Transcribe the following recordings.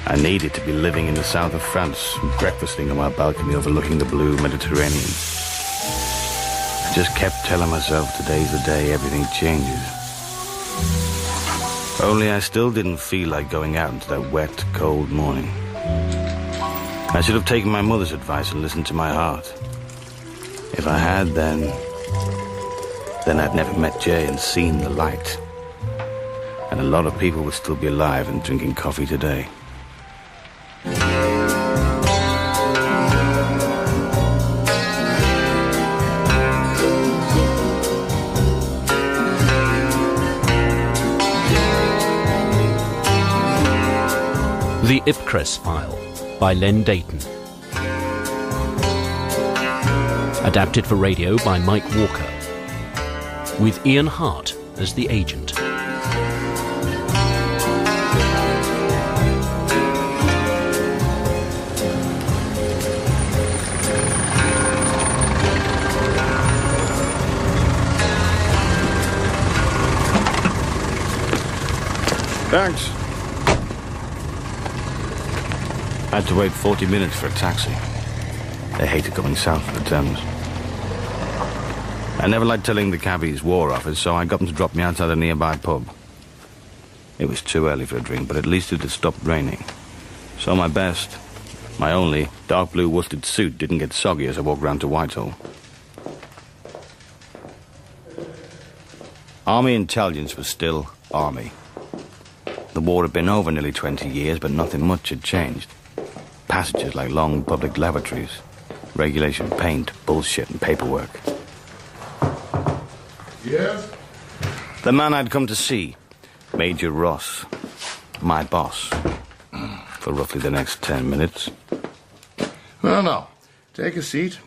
I needed to be living in the south of France, breakfasting on my balcony overlooking the blue Mediterranean. I just kept telling myself today's the day everything changes. Only I still didn't feel like going out into that wet, cold morning. I should have taken my mother's advice and listened to my heart. If I had, then I'd never met Jay and seen the light. And a lot of people would still be alive and drinking coffee today. The Ipcress File by Len Deighton. Adapted for radio by Mike Walker, with Ian Hart as the agent. Thanks. I had to wait 40 minutes for a taxi. They hated going south of the Thames. I never liked telling the cabbies war offers, so I got them to drop me outside a nearby pub. It was too early for a drink, but at least it had stopped raining. So my best, my only, dark blue worsted suit didn't get soggy as I walked round to Whitehall. Army intelligence was still Army. The war had been over nearly 20 years, but nothing much had changed. Passages like long public lavatories, regulation paint, bullshit and paperwork. Yes? The man I'd come to see, Major Ross, my boss, for roughly the next 10 minutes. Well, now, take a seat.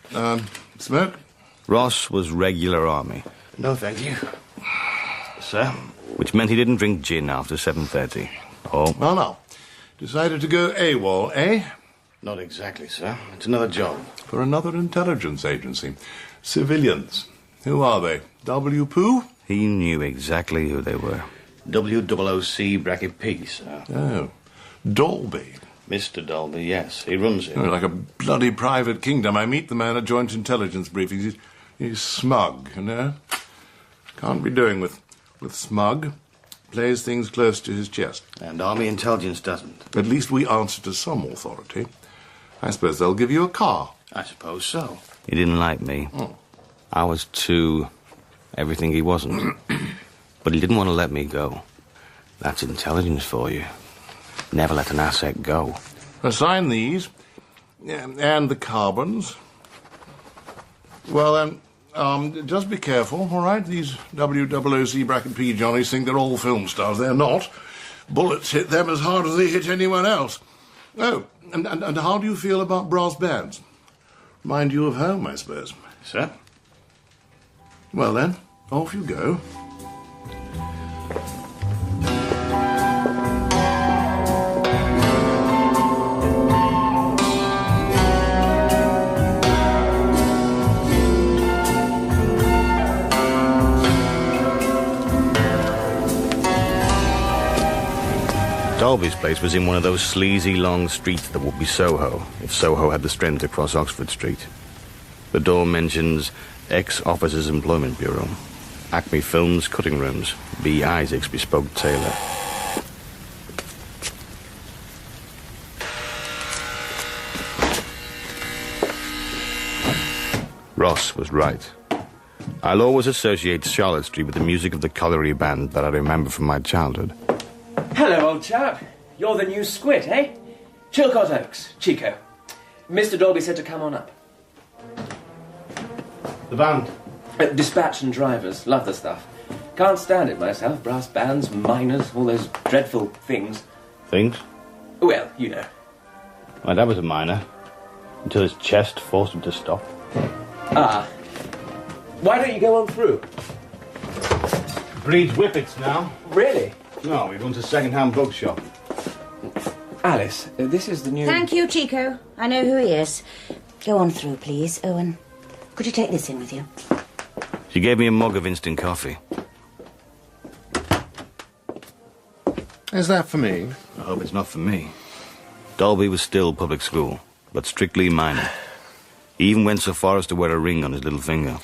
Smoke? Ross was regular Army. No, thank you. Sir? Which meant he didn't drink gin after 7:30. Oh. Well, now, decided to go AWOL, eh? Not exactly, sir. It's another job. For another intelligence agency. Civilians. Who are they? W. Pooh? He knew exactly who they were. WOOC bracket P, sir. Oh. Dolby. Mr. Dolby, yes. He runs it. Oh, like a bloody private kingdom. I meet the man at joint intelligence briefings. He's smug, you know? Can't be doing with smug. Plays things close to his chest. And Army intelligence doesn't. At least we answer to some authority. I suppose they'll give you a car. I suppose so. He didn't like me. I was too everything he wasn't. But he didn't want to let me go. That's intelligence for you. Never let an asset go. Assign these. And the carbons. Well, then, just be careful, all right? These WOOC bracket P Johnnies think they're all film stars. They're not. Bullets hit them as hard as they hit anyone else. Oh, and how do you feel about brass bands? Remind you of home, I suppose. Sir? Well, then, off you go. Dolby's place was in one of those sleazy long streets that would be Soho, if Soho had the strength to cross Oxford Street. The door mentions Ex-Officers Employment Bureau, Acme Films Cutting Rooms, B. Isaacs Bespoke Tailor. Ross was right. I'll always associate Charlotte Street with the music of the colliery band that I remember from my childhood. Hello, old chap. You're the new squid, eh? Chilcot Oaks, Chico. Mr. Dolby said to come on up. The band? Dispatch and drivers. Love the stuff. Can't stand it myself. Brass bands, miners, all those dreadful things. Things? Well, you know. My dad was a miner, until his chest forced him to stop. Ah. Why don't you go on through? Breeds whippets now. Really? No, he runs a second-hand bookshop. Alice, this is the new... Thank you, Chico. I know who he is. Go on through, please. Owen, could you take this in with you? She gave me a mug of instant coffee. Is that for me? I hope it's not for me. Dolby was still public school, but strictly minor. He even went so far as to wear a ring on his little finger.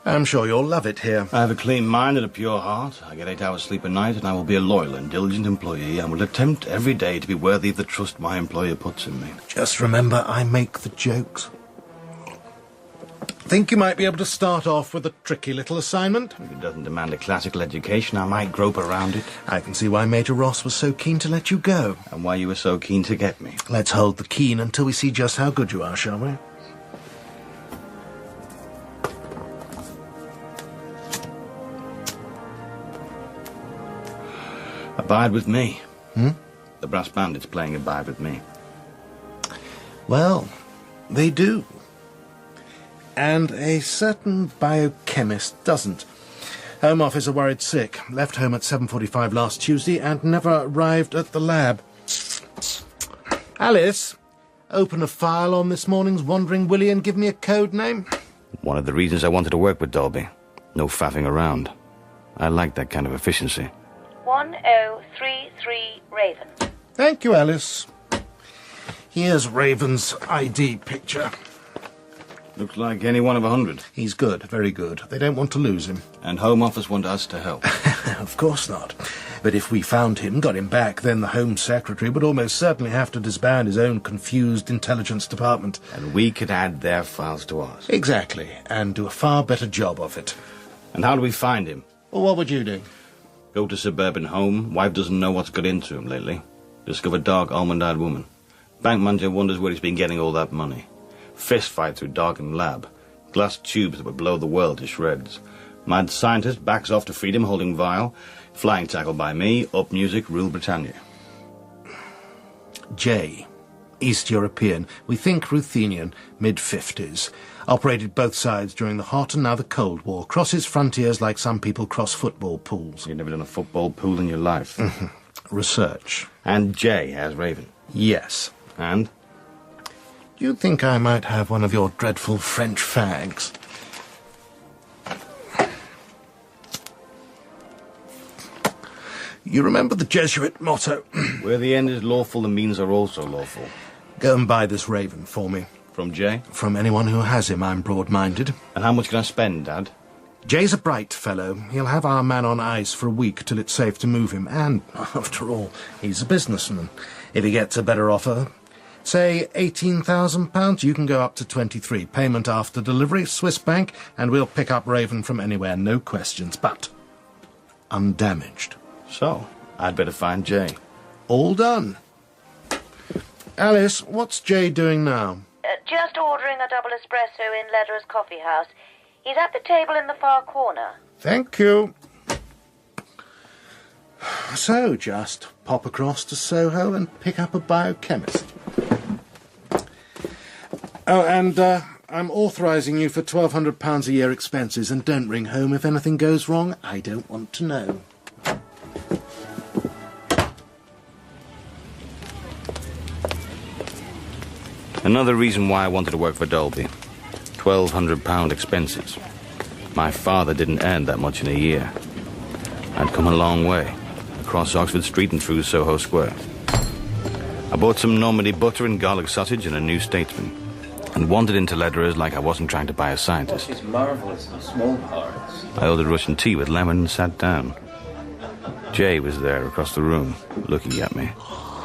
I'm sure you'll love it here. I have a clean mind and a pure heart. I get 8 hours sleep a night, and I will be a loyal and diligent employee, and will attempt every day to be worthy of the trust my employer puts in me. Just remember, I make the jokes. Think you might be able to start off with a tricky little assignment? If it doesn't demand a classical education, I might grope around it. I can see why Major Ross was so keen to let you go. And why you were so keen to get me. Let's hold the keen until we see just how good you are, shall we? Abide with me. The brass bandits playing Abide with me. Well, they do. And a certain biochemist doesn't. Home Office are worried sick. Left home at 7:45 last Tuesday and never arrived at the lab. Alice, open a file on this morning's Wandering Willie and give me a code name. One of the reasons I wanted to work with Dolby. No faffing around. I like that kind of efficiency. 1033 Raven. Thank you, Alice. Here's Raven's ID picture. Looks like any one of 100. He's good, very good. They don't want to lose him. And Home Office want us to help. Of course not. But if we found him, got him back, then the Home Secretary would almost certainly have to disband his own confused intelligence department. And we could add their files to ours. Exactly, and do a far better job of it. And how do we find him? Well, what would you do? Go to suburban home. Wife doesn't know what's got into him lately. Discover dark, almond-eyed woman. Bank manager wonders where he's been getting all that money. Fist fight through darkened lab. Glass tubes that would blow the world to shreds. Mad scientist backs off to freedom holding vial. Flying tackle by me. Up music, rule Britannia. J. East European. We think Ruthenian. Mid-50s. Operated both sides during the hot and now the Cold War. Crosses frontiers like some people cross football pools. You've never done a football pool in your life. Research. And J has Raven. Yes. And? Do you think I might have one of your dreadful French fags? You remember the Jesuit motto? Where the end is lawful, the means are also lawful. Go and buy this Raven for me. From Jay? From anyone who has him, I'm broad-minded. And how much can I spend, Dad? Jay's a bright fellow. He'll have our man on ice for a week till it's safe to move him. And, after all, he's a businessman. If he gets a better offer, say £18,000, you can go up to 23. Payment after delivery, Swiss bank, and we'll pick up Raven from anywhere, no questions, but undamaged. So, I'd better find Jay. All done. Alice, what's Jay doing now? Just ordering a double espresso in Lederer's coffee house. He's at the table in the far corner. Thank you. So, just pop across to Soho and pick up a biochemist. Oh, and I'm authorising you for £1,200 a year expenses, and don't ring home if anything goes wrong. I don't want to know. Another reason why I wanted to work for Dolby. £1,200 expenses. My father didn't earn that much in a year. I'd come a long way, across Oxford Street and through Soho Square. I bought some Normandy butter and garlic sausage and a New Statesman, and wandered into Lederer's like I wasn't trying to buy a scientist. She's marvellous in small parts. I ordered Russian tea with lemon and sat down. Jay was there across the room, looking at me,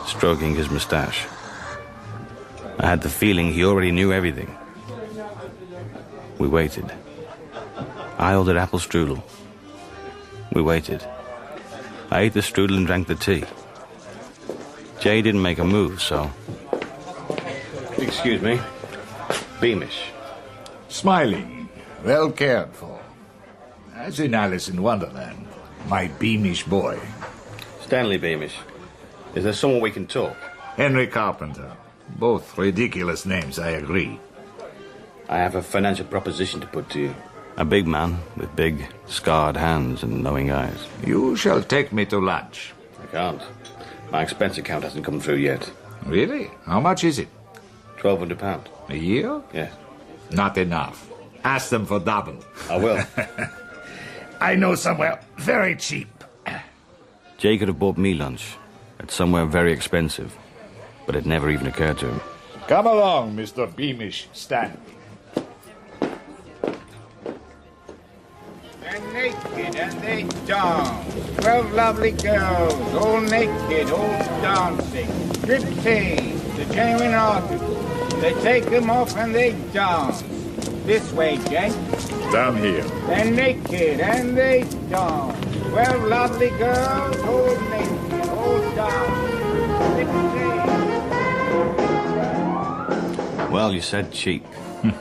stroking his moustache. I had the feeling he already knew everything. We waited. I ordered apple strudel. We waited. I ate the strudel and drank the tea. Jay didn't make a move, so... Excuse me. Beamish. Smiling, well cared for. As in Alice in Wonderland, my Beamish boy. Stanley Beamish. Is there someone we can talk? Henry Carpenter. Both ridiculous names, I agree. I have a financial proposition to put to you. A big man with big, scarred hands and knowing eyes. You shall take me to lunch. I can't. My expense account hasn't come through yet. Really? How much is it? £1,200. A year? Yes. Not enough. Ask them for double. I will. I know somewhere very cheap. Jay could have bought me lunch at somewhere very expensive. but it never even occurred to him. Come along, Mr. Beamish Stanley. They're naked and they dance. 12 lovely girls, all naked, all dancing. Striptease, the genuine article. They take them off and they dance. This way, gent. Down here. They're naked and they dance. 12 lovely girls, all naked, all dancing. Well, you said cheap. From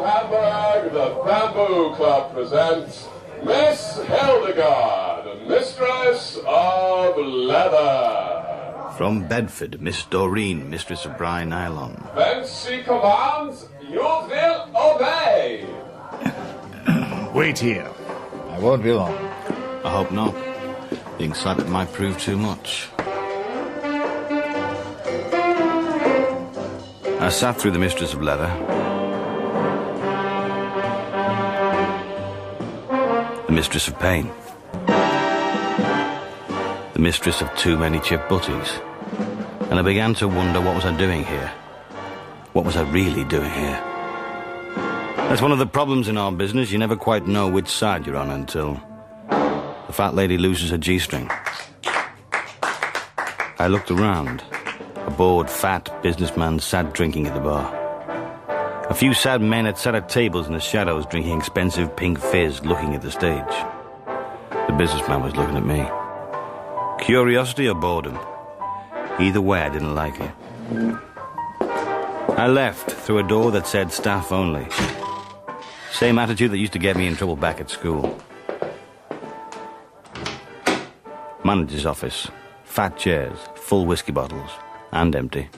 Hamburg, the Bamboo Club presents Miss Hildegard, Mistress of Leather. From Bedford, Miss Doreen, Mistress of Brine Nylon. When she commands, you will obey. Wait here. I won't be long. I hope not. The excitement might prove too much. I sat through the Mistress of Leather, the Mistress of Pain, the Mistress of Too Many Chip Butties, and I began to wonder, what was I doing here? What was I really doing here? That's one of the problems in our business. You never quite know which side you're on until the fat lady loses her G-string. I looked around. A bored, fat businessman sat drinking at the bar. A few sad men had sat at tables in the shadows drinking expensive pink fizz, looking at the stage. The businessman was looking at me. Curiosity or boredom? Either way, I didn't like it. I left through a door that said staff only. Same attitude that used to get me in trouble back at school. Manager's office. Fat chairs, full whiskey bottles. And empty.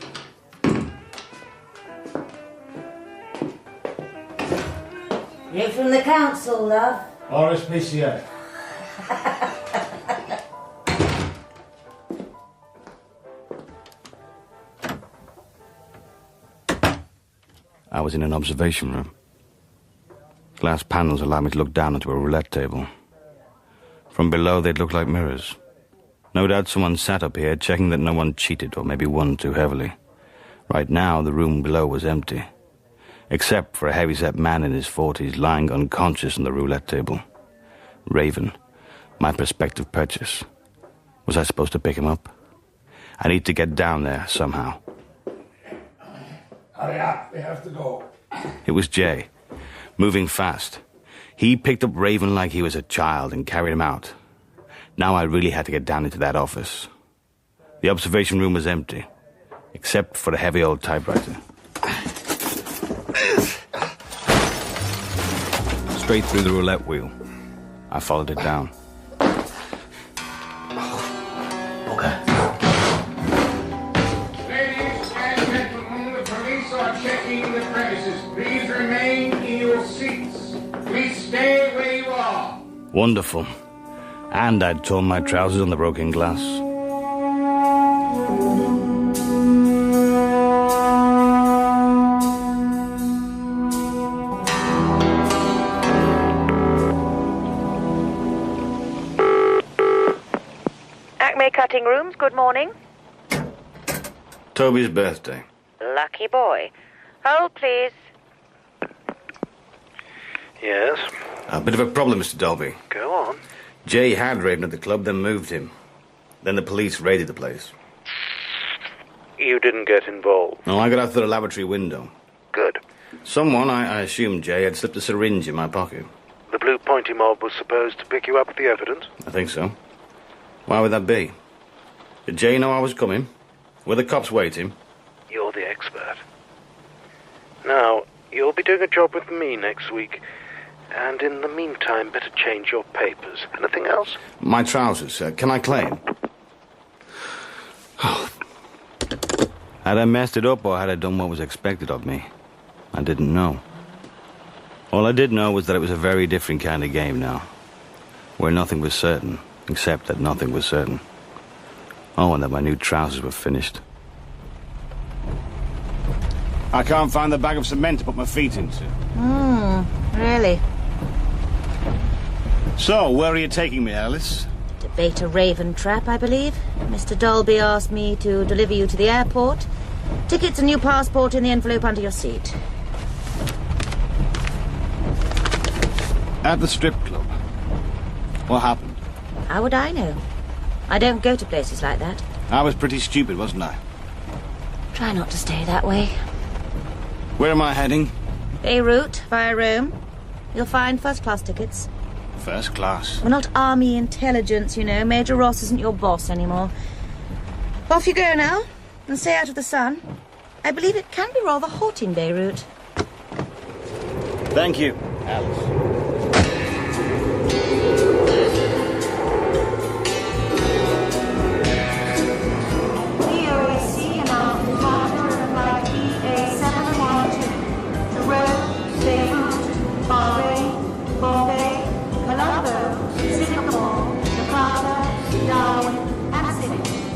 You from the council, love? RSPCA. I was in an observation room. Glass panels allowed me to look down into a roulette table. From below, they'd look like mirrors. No doubt someone sat up here checking that no one cheated or maybe won too heavily. Right now, the room below was empty, except for a heavy-set man in his 40s lying unconscious on the roulette table. Raven, my prospective purchase. Was I supposed to pick him up? I need to get down there somehow. Hurry up, we have to go. It was Jay, moving fast. He picked up Raven like he was a child and carried him out. Now I really had to get down into that office. The observation room was empty, except for the heavy old typewriter. Straight through the roulette wheel. I followed it down. Ladies and gentlemen, the police are checking the premises. Please remain in your seats. Please stay where you are. Wonderful. And I'd torn my trousers on the broken glass. Acme Cutting Rooms, good morning. Toby's birthday. Lucky boy. Hold, please. Yes? A bit of a problem, Mr. Dolby. Go on. Jay had Raven at the club, then moved him. Then the police raided the place. You didn't get involved. No, I got out through the lavatory window. Good. Someone, I assume Jay, had slipped a syringe in my pocket. The blue pointy mob was supposed to pick you up with the evidence? I think so. Why would that be? Did Jay know I was coming? Were the cops waiting? You're the expert. Now, you'll be doing a job with me next week. And in the meantime, better change your papers. Anything else? My trousers, can I claim? Oh. Had I messed it up or had I done what was expected of me? I didn't know. All I did know was that it was a very different kind of game now, where nothing was certain, except that nothing was certain. Oh, and that my new trousers were finished. I can't find the bag of cement to put my feet into. Really? So, where are you taking me, Alice? The bait a raven trap, I believe. Mr. Dolby asked me to deliver you to the airport. Tickets and new passport in the envelope under your seat. At the strip club. What happened? How would I know? I don't go to places like that. I was pretty stupid, wasn't I? Try not to stay that way. Where am I heading? Beirut, via Rome. You'll find first-class tickets. First class. We're not army intelligence, you know. Major Ross isn't your boss anymore. Off you go now, and stay out of the sun. I believe it can be rather hot in Beirut. Thank you, Alice.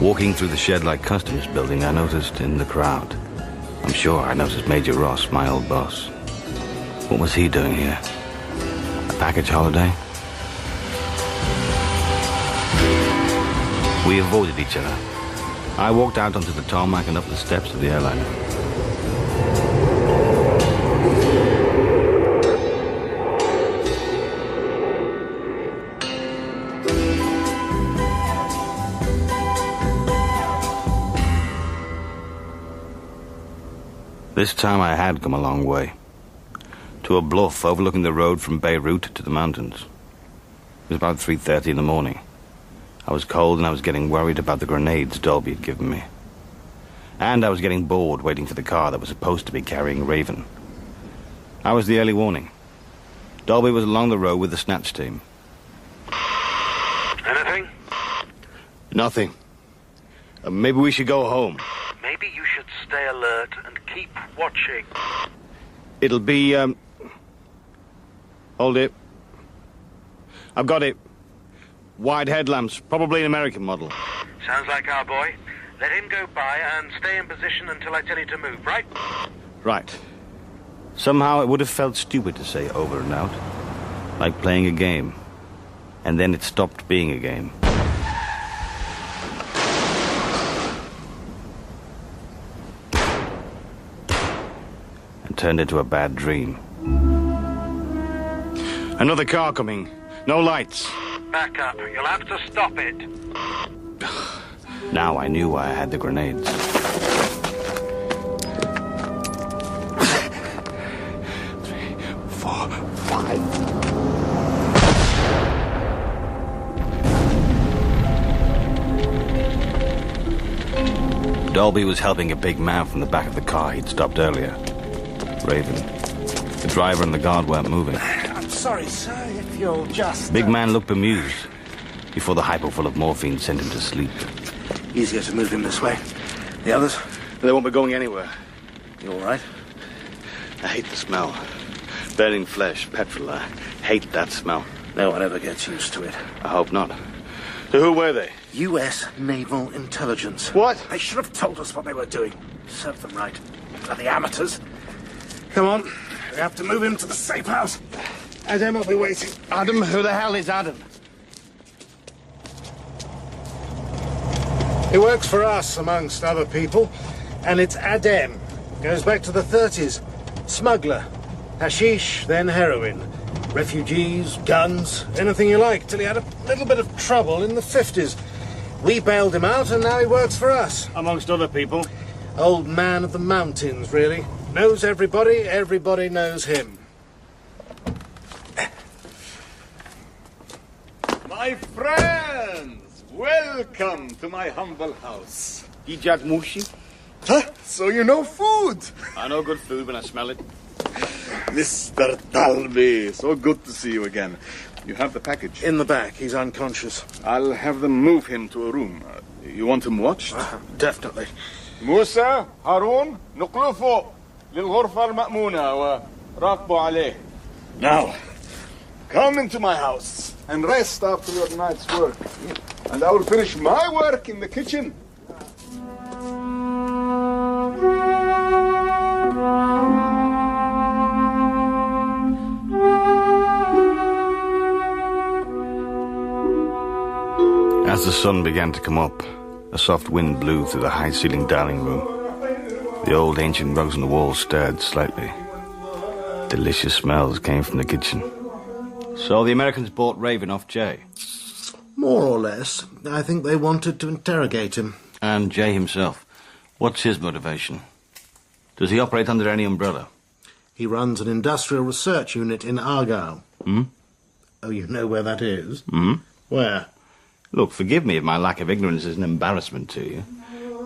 Walking through the shed-like customs building, I noticed in the crowd. I'm sure I noticed Major Ross, my old boss. What was he doing here? A package holiday? We avoided each other. I walked out onto the tarmac and up the steps of the airliner. This time I had come a long way. To a bluff overlooking the road from Beirut to the mountains. It was about 3:30 in the morning. I was cold and I was getting worried about the grenades Dolby had given me. And I was getting bored waiting for the car that was supposed to be carrying Raven. I was the early warning. Dolby was along the road with the snatch team. Anything? Nothing. Maybe we should go home. Maybe you should stay alert and keep watching. It'll be, Hold it. I've got it. Wide headlamps, probably an American model. Sounds like our boy. Let him go by and stay in position until I tell you to move, right? Right. Somehow it would have felt stupid to say over and out. Like playing a game. And then it stopped being a game. And turned into a bad dream. Another car coming. No lights. Back up. You'll have to stop it. Now I knew why I had the grenades. 3, 4, 5. Dolby was helping a big man from the back of the car he'd stopped earlier. Raven. The driver and the guard weren't moving. I'm sorry, sir, if you'll just... Big man looked bemused before the hypo full of morphine sent him to sleep. Easier to move him this way. The others? They won't be going anywhere. You all right? I hate the smell. Burning flesh, petrol. I hate that smell. No one ever gets used to it. I hope not. So who were they? U.S. Naval Intelligence. What? They should have told us what they were doing. Served them right. Bloody amateurs. Come on. We have to move him to the safe house. Adam will be waiting. Adam? Who the hell is Adam? He works for us, amongst other people, and it's Adem. Goes back to the 30s. Smuggler. Hashish, then heroin. Refugees, guns, anything you like, till he had a little bit of trouble in the 50s. We bailed him out, and now he works for us. Amongst other people? Old man of the mountains, really. Knows everybody, everybody knows him. My friends, welcome to my humble house. Ijat Mushi? Huh? So you know food? I know good food when I smell it. Mr. Dalby, so good to see you again. You have the package? In the back, he's unconscious. I'll have them move him to a room. You want him watched? Definitely. موسى هارون نقلوا فوق للغرفة المأمونة وراقبوا عليه. Now, come into my house and rest after your night's work. And I will finish my work in the kitchen. As the sun began to come up, a soft wind blew through the high-ceilinged dining room. The old ancient rugs on the walls stirred slightly. Delicious smells came from the kitchen. So the Americans bought Raven off Jay? More or less. I think they wanted to interrogate him. And Jay himself. What's his motivation? Does he operate under any umbrella? He runs an industrial research unit in Argyll. Hmm? Oh, you know where that is? Hmm? Where? Look, forgive me if my lack of ignorance is an embarrassment to you.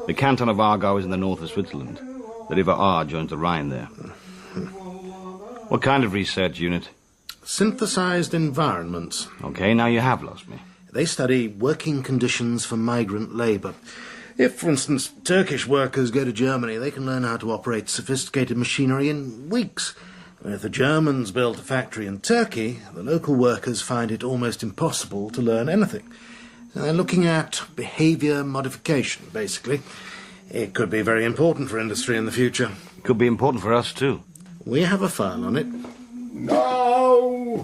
The canton of Argyll is in the north of Switzerland. The River Aar joins the Rhine there. What kind of research unit? Synthesized environments. Okay, now you have lost me. They study working conditions for migrant labour. If, for instance, Turkish workers go to Germany, they can learn how to operate sophisticated machinery in weeks. And if the Germans build a factory in Turkey, the local workers find it almost impossible to learn anything. So they're looking at behaviour modification, basically. It could be very important for industry in the future. It could be important for us, too. We have a file on it. Now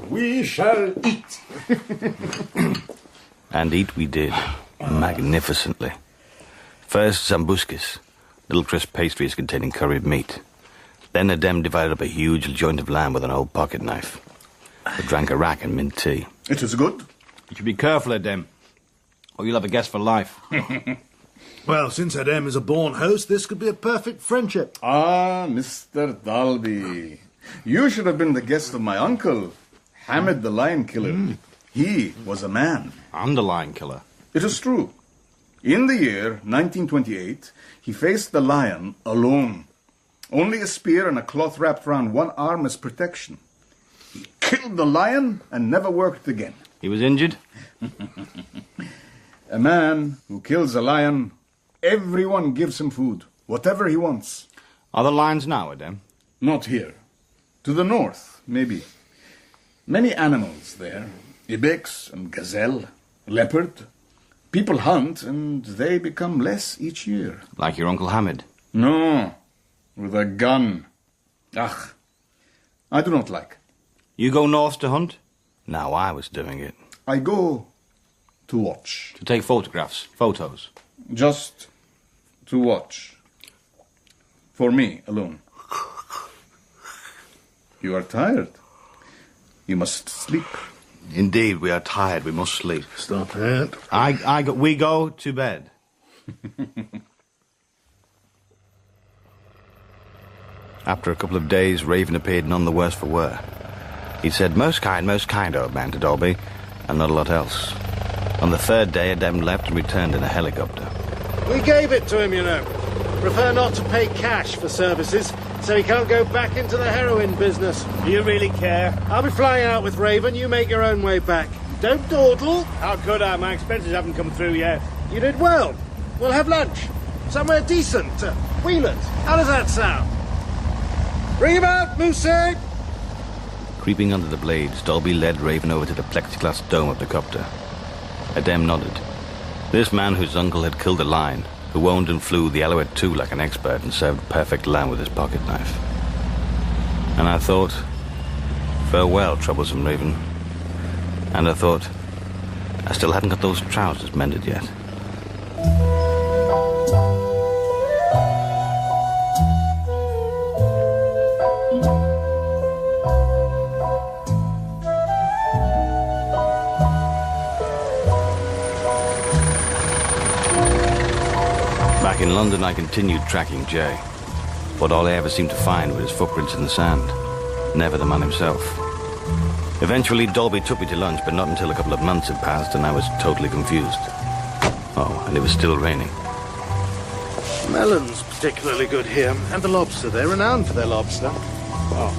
we shall eat. And eat we did. Magnificently. First, zambuskis, little crisp pastries containing curried meat. Then Adem divided up a huge joint of lamb with an old pocket knife. We drank a rack and mint tea. It is good. You should be careful, Adem, or you'll have a guest for life. Well, since Adem is a born host, this could be a perfect friendship. Ah, Mr. Dalby. You should have been the guest of my uncle, Hamid the Lion Killer. He was a man. I'm the lion killer. It is true. In the year 1928, he faced the lion alone. Only a spear and a cloth wrapped around one arm as protection. He killed the lion and never worked again. He was injured? A man who kills a lion, everyone gives him food, whatever he wants. Are the lions now, Adem? Not here. To the north, maybe. Many animals there. Ibex and gazelle, leopard. People hunt, and they become less each year. Like your Uncle Hamid? No, with a gun. Ach, I do not like. You go north to hunt? Now I was doing it. I go to watch. To take photographs, photos? Just to watch. For me, alone. You are tired. You must sleep. Indeed, we are tired. We must sleep. Stop it. We go to bed. After a couple of days, Raven appeared none the worse for wear. He said, most kind, old man, to Dolby, and not a lot else. On the third day, Adem left and returned in a helicopter. We gave it to him, you know. Prefer not to pay cash for services, so he can't go back into the heroin business. Do you really care? I'll be flying out with Raven. You make your own way back. Don't dawdle. How could I? My expenses haven't come through yet. You did well. We'll have lunch. Somewhere decent. Wheeler's. How does that sound? Bring him out, Moosey! Creeping under the blades, Dolby led Raven over to the plexiglass dome of the copter. Adem nodded. This man whose uncle had killed a lion, who owned and flew the Alouette II like an expert and served perfect lamb with his pocket knife. And I thought, farewell, troublesome Raven. And I thought, I still hadn't got those trousers mended yet. Back in London, I continued tracking Jay. But all I ever seemed to find were his footprints in the sand. Never the man himself. Eventually, Dolby took me to lunch, but not until a couple of months had passed, and I was totally confused. Oh, and it was still raining. Melon's particularly good here, and the lobster. They're renowned for their lobster. Oh.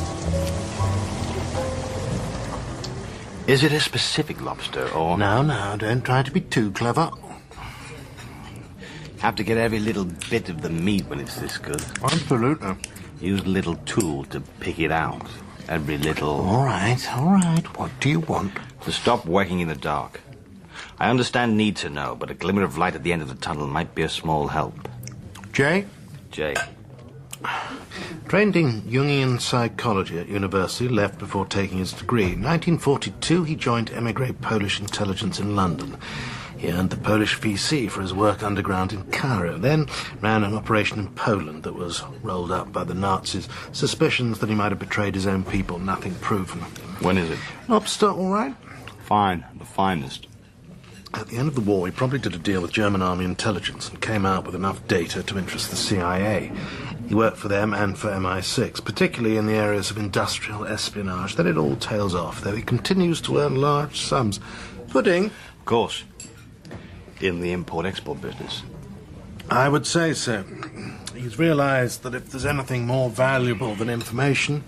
Is it a specific lobster, or... No, don't try to be too clever. Have to get every little bit of the meat when it's this good. Absolutely. Use a little tool to pick it out. Every little... All right. What do you want? To stop working in the dark. I understand need to know, but a glimmer of light at the end of the tunnel might be a small help. Jay? Jay. Trained in Jungian psychology at university, left before taking his degree. In 1942, he joined emigre Polish intelligence in London. He He earned the Polish VC for his work underground in Cairo, then ran an operation in Poland that was rolled up by the Nazis. Suspicions that he might have betrayed his own people, nothing proven. When is it? Lobster, all right? Fine, the finest. At the end of the war, he promptly did a deal with German army intelligence and came out with enough data to interest the CIA. He worked for them and for MI6, particularly in the areas of industrial espionage. Then it all tails off, though he continues to earn large sums. Pudding? Of course. In the import-export business. I would say so. He's realized that if there's anything more valuable than information,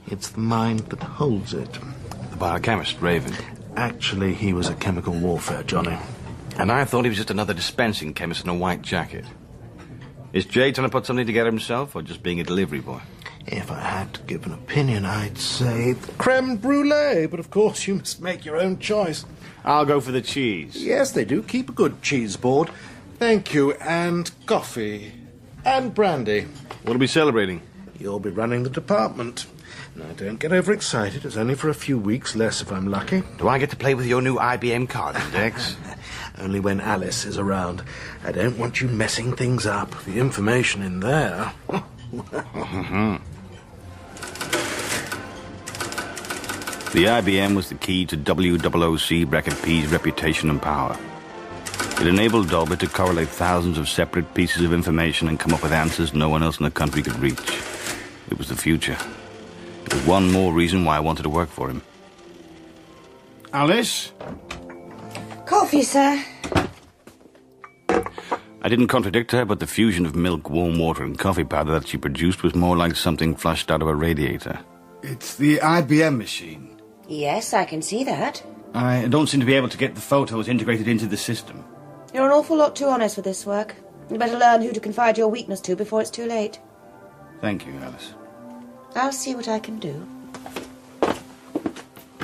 it's the mind that holds it. The biochemist, Raven. Actually, he was a chemical warfare Johnny. And I thought he was just another dispensing chemist in a white jacket. Is Jay trying to put something together himself, or just being a delivery boy? If I had to give an opinion, I'd say creme brulee, but of course you must make your own choice. I'll go for the cheese. Yes, they do. Keep a good cheese board. Thank you, and coffee. And brandy. What'll be celebrating? You'll be running the department. Now, don't get overexcited. It's only for a few weeks, less if I'm lucky. Do I get to play with your new IBM card index? Only when Alice is around. I don't want you messing things up. The information in there. The IBM was the key to WOOC-P's reputation and power. It enabled Dolby to correlate thousands of separate pieces of information and come up with answers no one else in the country could reach. It was the future. It was one more reason why I wanted to work for him. Alice? Coffee, sir. I didn't contradict her, but the fusion of milk, warm water, and coffee powder that she produced was more like something flushed out of a radiator. It's the IBM machine. Yes, I can see that. I don't seem to be able to get the photos integrated into the system. You're an awful lot too honest for this work. You better learn who to confide your weakness to before it's too late. Thank you, Alice. I'll see what I can do.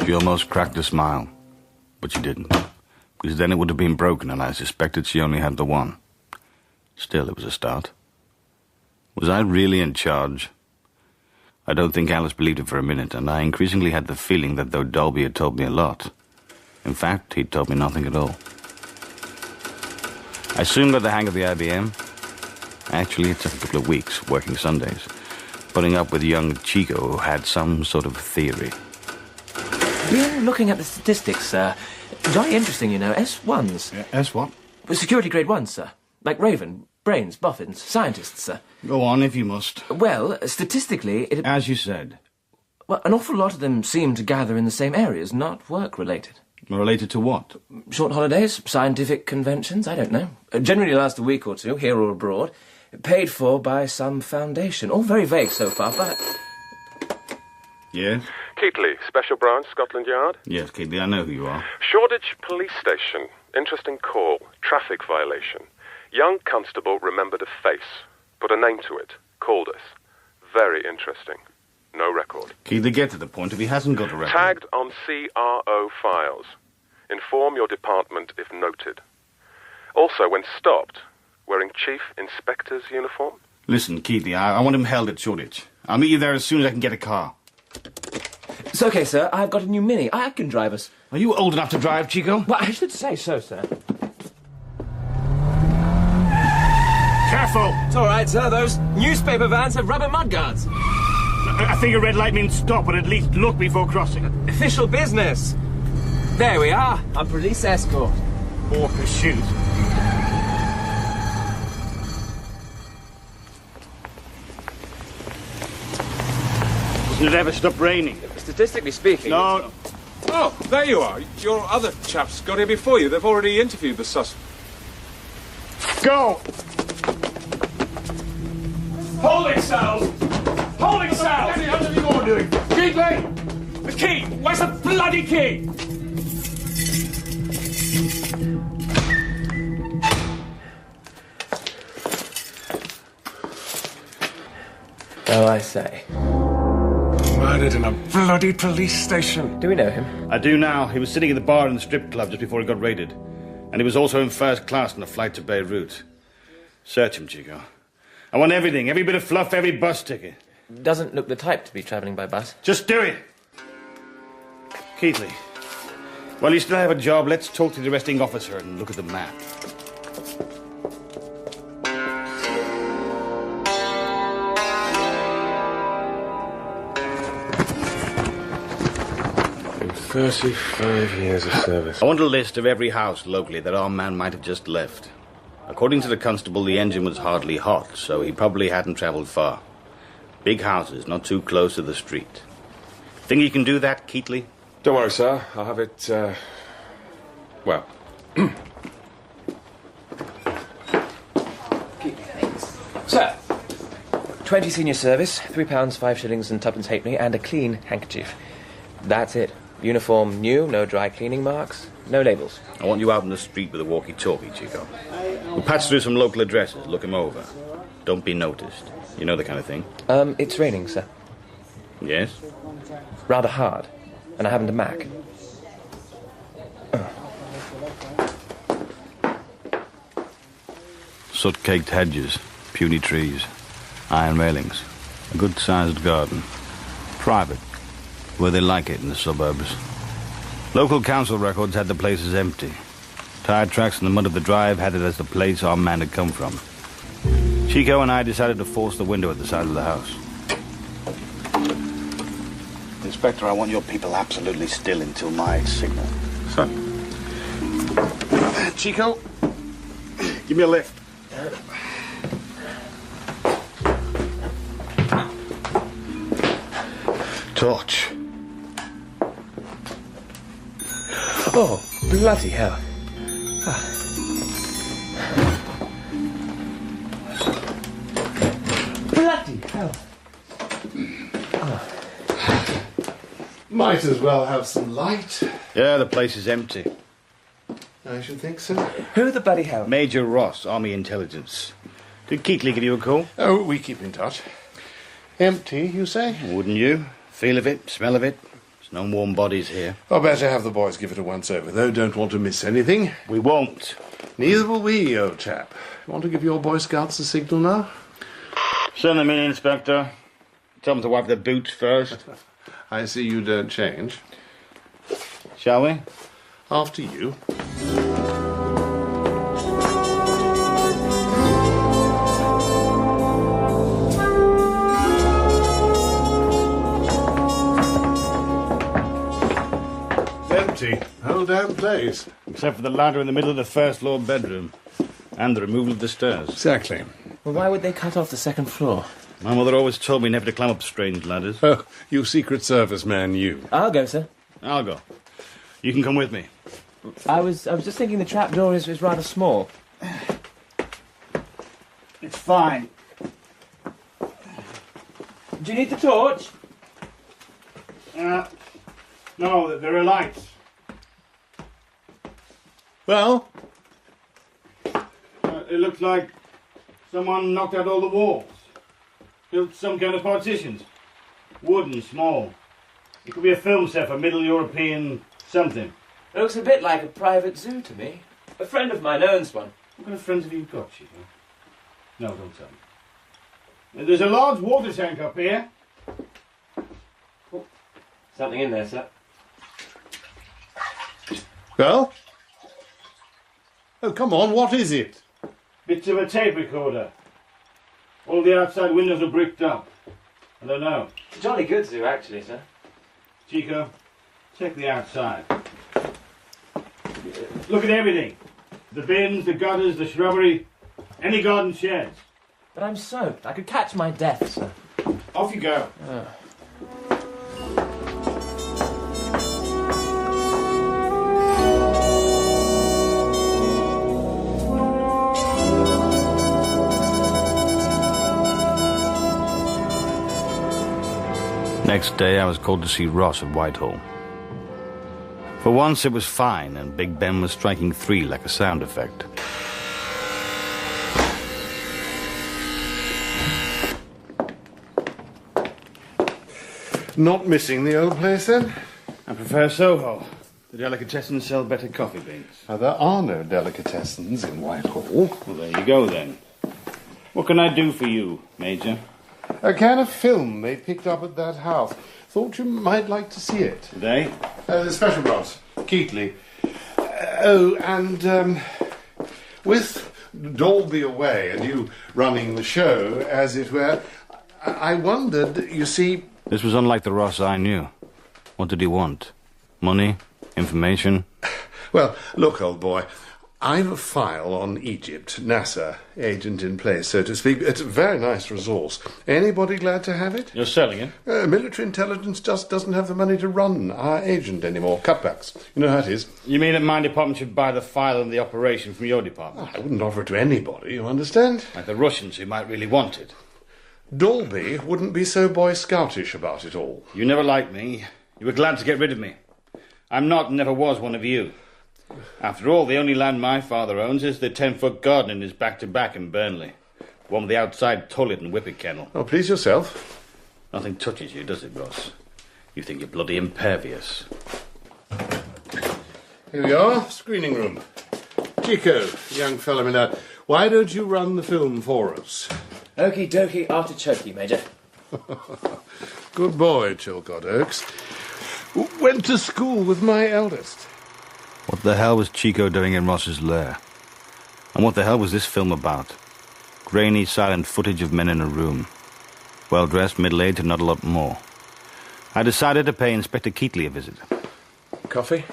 She almost cracked a smile, but she didn't, because then it would have been broken, and I suspected she only had the one. Still, it was a start. Was I really in charge? I don't think Alice believed it for a minute, and I increasingly had the feeling that though Dolby had told me a lot, in fact, he'd told me nothing at all. I soon got the hang of the IBM. Actually, it took a couple of weeks, working Sundays, putting up with young Chico who had some sort of theory. Been looking at the statistics, sir. Very interesting, you know. S1s. S what? Security grade 1s, sir. Like Raven, brains, boffins, scientists, sir. Go on, if you must. Well, statistically, it... As you said. Well, an awful lot of them seem to gather in the same areas, not work-related. Related to what? Short holidays, scientific conventions, I don't know. Generally last a week or two, here or abroad. Paid for by some foundation. All very vague so far, but... Yes? Keighley, Special Branch, Scotland Yard? Yes, Keighley, I know who you are. Shoreditch Police Station. Interesting call. Traffic violation. Young constable remembered a face. Put a name to it. Called us. Very interesting. No record. Keighley, get to the point. If he hasn't got a record... Tagged on CRO files. Inform your department if noted. Also, when stopped, wearing Chief Inspector's uniform? Listen, Keighley, I want him held at Shoreditch. I'll meet you there as soon as I can get a car. It's okay, sir. I've got a new Mini. I can drive us. Are you old enough to drive, Chico? Well, I should say so, sir. Careful! It's all right, sir. Those newspaper vans have rubber mudguards. I think a red light means stop, but at least look before crossing. Official business. There we are. A police escort. Or pursuit. Doesn't it ever stop raining? Statistically speaking... No. Oh, there you are. Your other chaps got here before you. They've already interviewed the suspect. Go! Holding cells! Holding cells! What the hell are you all doing? Keighley! The key! Where's the bloody key? Oh, I say. Murdered in a bloody police station. Do we know him? I do now. He was sitting at the bar in the strip club just before he got raided. And he was also in first class on the flight to Beirut. Search him, Chico. I want everything, every bit of fluff, every bus ticket. Doesn't look the type to be travelling by bus. Just do it! Keighley, Well, you still have a job. Let's talk to the arresting officer and look at the map. In 35 years of service. I want a list of every house locally that our man might have just left. According to the constable, the engine was hardly hot, so he probably hadn't travelled far. Big houses, not too close to the street. Think you can do that, Keatley? Don't worry, sir. I'll have it, well. Sir, 20 senior service, £3, 5 shillings and twopence halfpenny, and a clean handkerchief. That's it. Uniform new, no dry cleaning marks, no labels. I want you out in the street with a walkie-talkie, Chico. We'll patch through some local addresses, look them over. Don't be noticed. You know the kind of thing. It's raining, sir. Yes? Rather hard, and I haven't a Mac. Soot-caked hedges, puny trees, iron railings, a good-sized garden. Private, where they like it in the suburbs. Local council records had the places empty. Tire tracks in the mud of the drive had it as the place our man had come from. Chico and I decided to force the window at the side of the house. Inspector, I want your people absolutely still until my signal. Sir. Chico, give me a lift. Torch. Oh, bloody hell. Bloody hell. Might as well have some light. Yeah, the place is empty. I should think so. Who the bloody hell? Major Ross, Army Intelligence. Did Keatley give you a call? Oh, we keep in touch. Empty, you say? Wouldn't you? Feel of it, smell of it. There's no warm bodies here. I'll better have the boys give it a once-over, though. Don't want to miss anything. We won't. Neither will we, old chap. Want to give your Boy Scouts a signal now? Send them in, Inspector. Tell them to wipe their boots first. I see you don't change. Shall we? After you. Empty. Whole damn place. Except for the ladder in the middle of the first floor bedroom. And the removal of the stairs. Exactly. Well, why would they cut off the second floor? My mother always told me never to climb up strange ladders. Oh, you Secret Service man, you. I'll go, sir. I'll go. You can come with me. I was just thinking the trapdoor is rather small. It's fine. Do you need the torch? No, there are lights. Well? It looks like someone knocked out all the walls. Built some kind of partitions. Wooden, small. It could be a film set for Middle European something. It looks a bit like a private zoo to me. A friend of mine owns one. What kind of friends have you got, Chico? No, don't tell me. There's a large water tank up here. Oh, something in there, sir. Well? Oh, come on, what is it? Bits of a tape recorder. All the outside windows are bricked up. I don't know. Jolly good zoo, actually, sir. Chico, check the outside. Look at everything. The bins, the gutters, the shrubbery, any garden sheds. But I'm soaked. I could catch my death, sir. Off you go. Next day, I was called to see Ross at Whitehall. For once, it was fine, and Big Ben was striking 3 like a sound effect. Not missing the old place, then? I prefer Soho. The delicatessens sell better coffee beans. There are no delicatessens in Whitehall. Well, there you go, then. What can I do for you, Major? A can of film they picked up at that house. Thought you might like to see it. Today? The special bronze. Keatley. With Dolby away and you running the show, as it were, I wondered, you see... This was unlike the Ross I knew. What did he want? Money? Information? Well, look, old boy, I've a file on Egypt, NASA, agent in place, so to speak. It's a very nice resource. Anybody glad to have it? You're selling it? Military intelligence just doesn't have the money to run our agent anymore. Cutbacks. You know how it is. You mean that my department should buy the file and the operation from your department? I wouldn't offer it to anybody, you understand? Like the Russians who might really want it. Dolby wouldn't be so Boy Scoutish about it all. You never liked me. You were glad to get rid of me. I'm not and never was one of you. After all, the only land my father owns is the 10-foot garden in his back-to-back in Burnley. One with the outside toilet and whippet kennel. Oh, please yourself. Nothing touches you, does it, Ross? You think you're bloody impervious. Here we are, screening room. Chico, young fellow me now, why don't you run the film for us? Okie dokie, artichokey, Major. Good boy, Chilcot Oakes. Went to school with my eldest. What the hell was Chico doing in Ross's lair? And what the hell was this film about? Grainy, silent footage of men in a room. Well-dressed, middle-aged, and not a lot more. I decided to pay Inspector Keatley a visit. Coffee?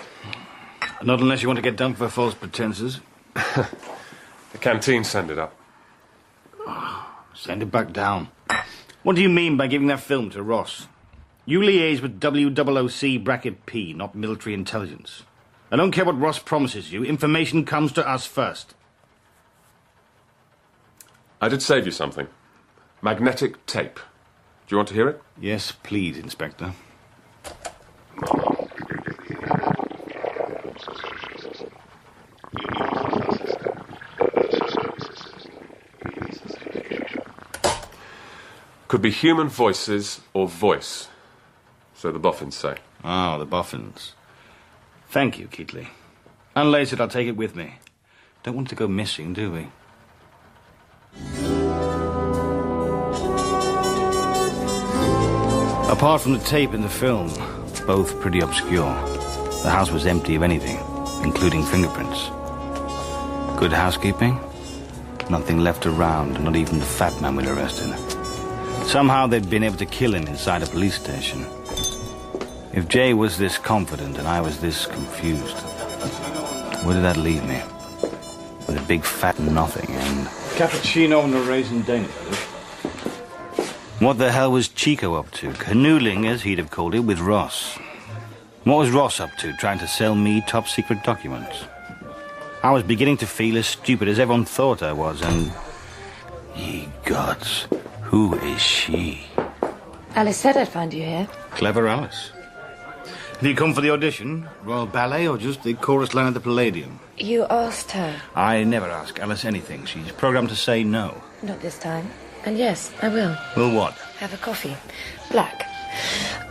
Not unless you want to get done for false pretenses. The canteen send it up. Send it back down. What do you mean by giving that film to Ross? You liaise with WOOC-P, not military intelligence. I don't care what Ross promises you. Information comes to us first. I did save you something. Magnetic tape. Do you want to hear it? Yes, please, Inspector. Could be human voices or voice. So the boffins say. Oh, the boffins. Thank you, Keatley. Unlace it, I'll take it with me. Don't want it to go missing, do we? Apart from the tape and the film, both pretty obscure. The house was empty of anything, including fingerprints. Good housekeeping? Nothing left around, not even the fat man we'd arrested. Somehow they'd been able to kill him inside a police station. If Jay was this confident and I was this confused, where did that leave me? With a big fat nothing and... Cappuccino and a raisin Danish. What the hell was Chico up to? Canoodling, as he'd have called it, with Ross. What was Ross up to, trying to sell me top-secret documents? I was beginning to feel as stupid as everyone thought I was, and... Ye gods, who is she? Alice said I'd find you here. Clever Alice. Have you come for the audition? Royal Ballet or just the chorus line at the Palladium? You asked her. I never ask Alice anything. She's programmed to say no. Not this time. And yes, I will. Will what? Have a coffee. Black.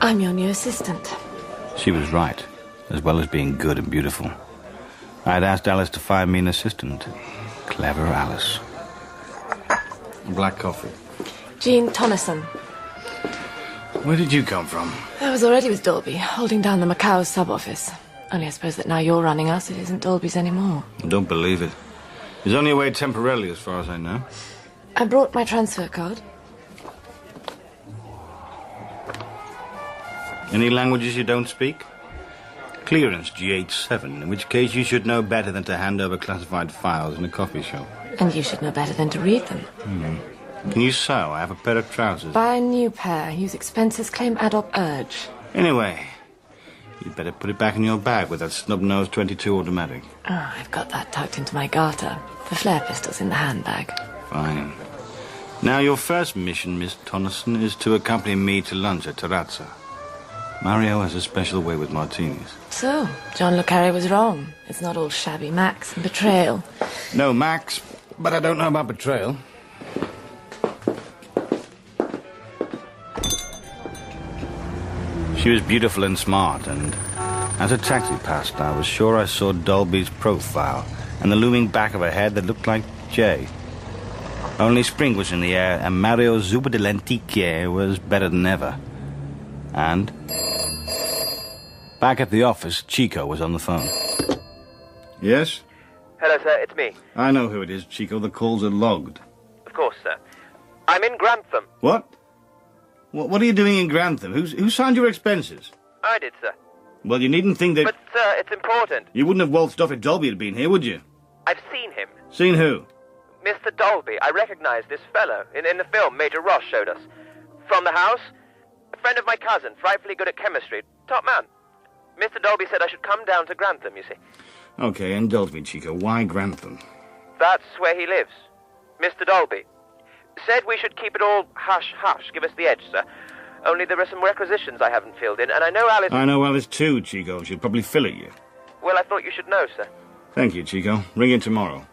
I'm your new assistant. She was right, as well as being good and beautiful. I'd asked Alice to find me an assistant. Clever Alice. Black coffee. Jean Tonneson. Where did you come from? I was already with Dolby, holding down the Macau sub-office. Only I suppose that now you're running us, it isn't Dolby's anymore. I don't believe it. He's only away temporarily, as far as I know. I brought my transfer card. Any languages you don't speak? Clearance GH7, in which case you should know better than to hand over classified files in a coffee shop. And you should know better than to read them. Can you sew? I have a pair of trousers. Buy a new pair. Use expenses, claim ad hoc urge. Anyway, you'd better put it back in your bag with that snub-nosed 22 automatic. Oh, I've got that tucked into my garter. The flare pistol's in the handbag. Fine. Now, your first mission, Miss Tonneson, is to accompany me to lunch at Terrazza. Mario has a special way with martinis. So, John Le Carre was wrong. It's not all shabby Max and betrayal. No Max, but I don't know about betrayal. She was beautiful and smart, and as a taxi passed, I was sure I saw Dolby's profile and the looming back of a head that looked like Jay. Only spring was in the air, and Mario Zuba de Lentiquier was better than ever. And... Back at the office, Chico was on the phone. Yes? Hello, sir, it's me. I know who it is, Chico. The calls are logged. Of course, sir. I'm in Grantham. What? What are you doing in Grantham? Who signed your expenses? I did, sir. Well, you needn't think that... But, sir, it's important. You wouldn't have waltzed off if Dolby had been here, would you? I've seen him. Seen who? Mr. Dolby. I recognize this fellow in the film Major Ross showed us. From the house. A friend of my cousin, frightfully good at chemistry. Top man. Mr. Dolby said I should come down to Grantham, you see. Okay, indulge me, Chico. Why Grantham? That's where he lives. Mr. Dolby. Said we should keep it all hush-hush. Give us the edge, sir. Only there are some requisitions I haven't filled in, and I know Alice... I know Alice too, Chico. She'll probably fill at you. Well, I thought you should know, sir. Thank you, Chico. Ring in tomorrow.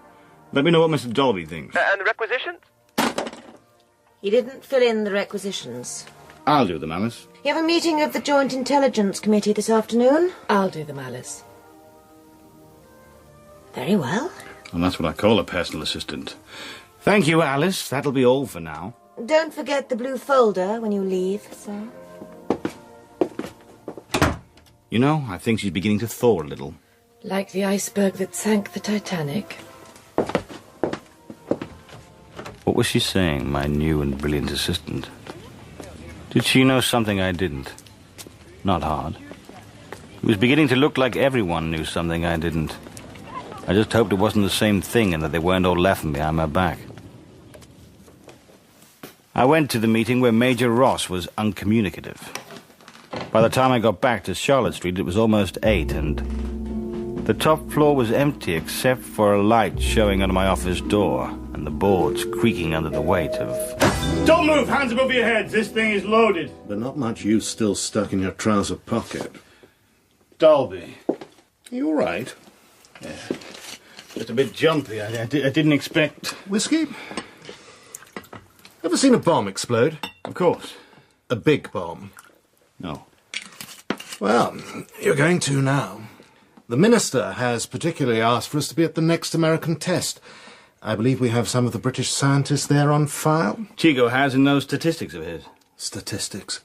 Let me know what Mr. Dolby thinks. And the requisitions? He didn't fill in the requisitions. I'll do them, Alice. You have a meeting of the Joint Intelligence Committee this afternoon? I'll do them, Alice. Very well. And that's what I call a personal assistant. Thank you, Alice. That'll be all for now. Don't forget the blue folder when you leave, sir. You know, I think she's beginning to thaw a little. Like the iceberg that sank the Titanic. What was she saying, my new and brilliant assistant? Did she know something I didn't? Not hard. It was beginning to look like everyone knew something I didn't. I just hoped it wasn't the same thing and that they weren't all laughing behind my back. I went to the meeting where Major Ross was uncommunicative. By the time I got back to Charlotte Street, it was almost 8, and the top floor was empty except for a light showing under my office door and the boards creaking under the weight of... Don't move! Hands above your heads! This thing is loaded. But not much use still stuck in your trouser pocket. Dolby. You all right? Yeah. Just a bit jumpy. I didn't expect... Whiskey? Ever seen a bomb explode? Of course. A big bomb? No. Well, you're going to now. The Minister has particularly asked for us to be at the next American test. I believe we have some of the British scientists there on file. Chico has in those statistics of his. Statistics?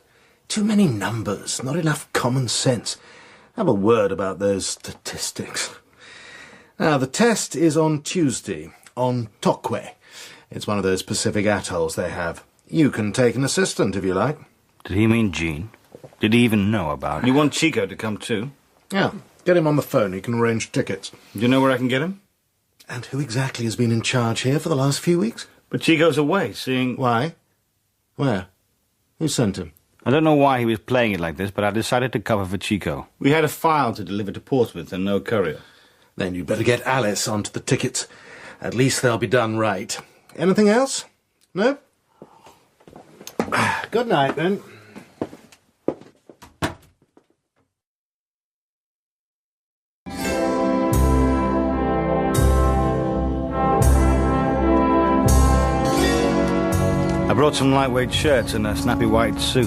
Too many numbers, not enough common sense. Have a word about those statistics. Now, the test is on Tuesday, on Tokwe. It's one of those Pacific atolls they have. You can take an assistant if you like. Did he mean Jean? Did he even know about it? You want Chico to come too? Yeah, get him on the phone. He can arrange tickets. Do you know where I can get him? And who exactly has been in charge here for the last few weeks? But Chico's away, seeing... Why? Where? Who sent him? I don't know why he was playing it like this, but I decided to cover for Chico. We had a file to deliver to Portsmouth and no courier. Then you'd better get Alice onto the tickets. At least they'll be done right. Anything else? No? Good night, then. I brought some lightweight shirts and a snappy white suit.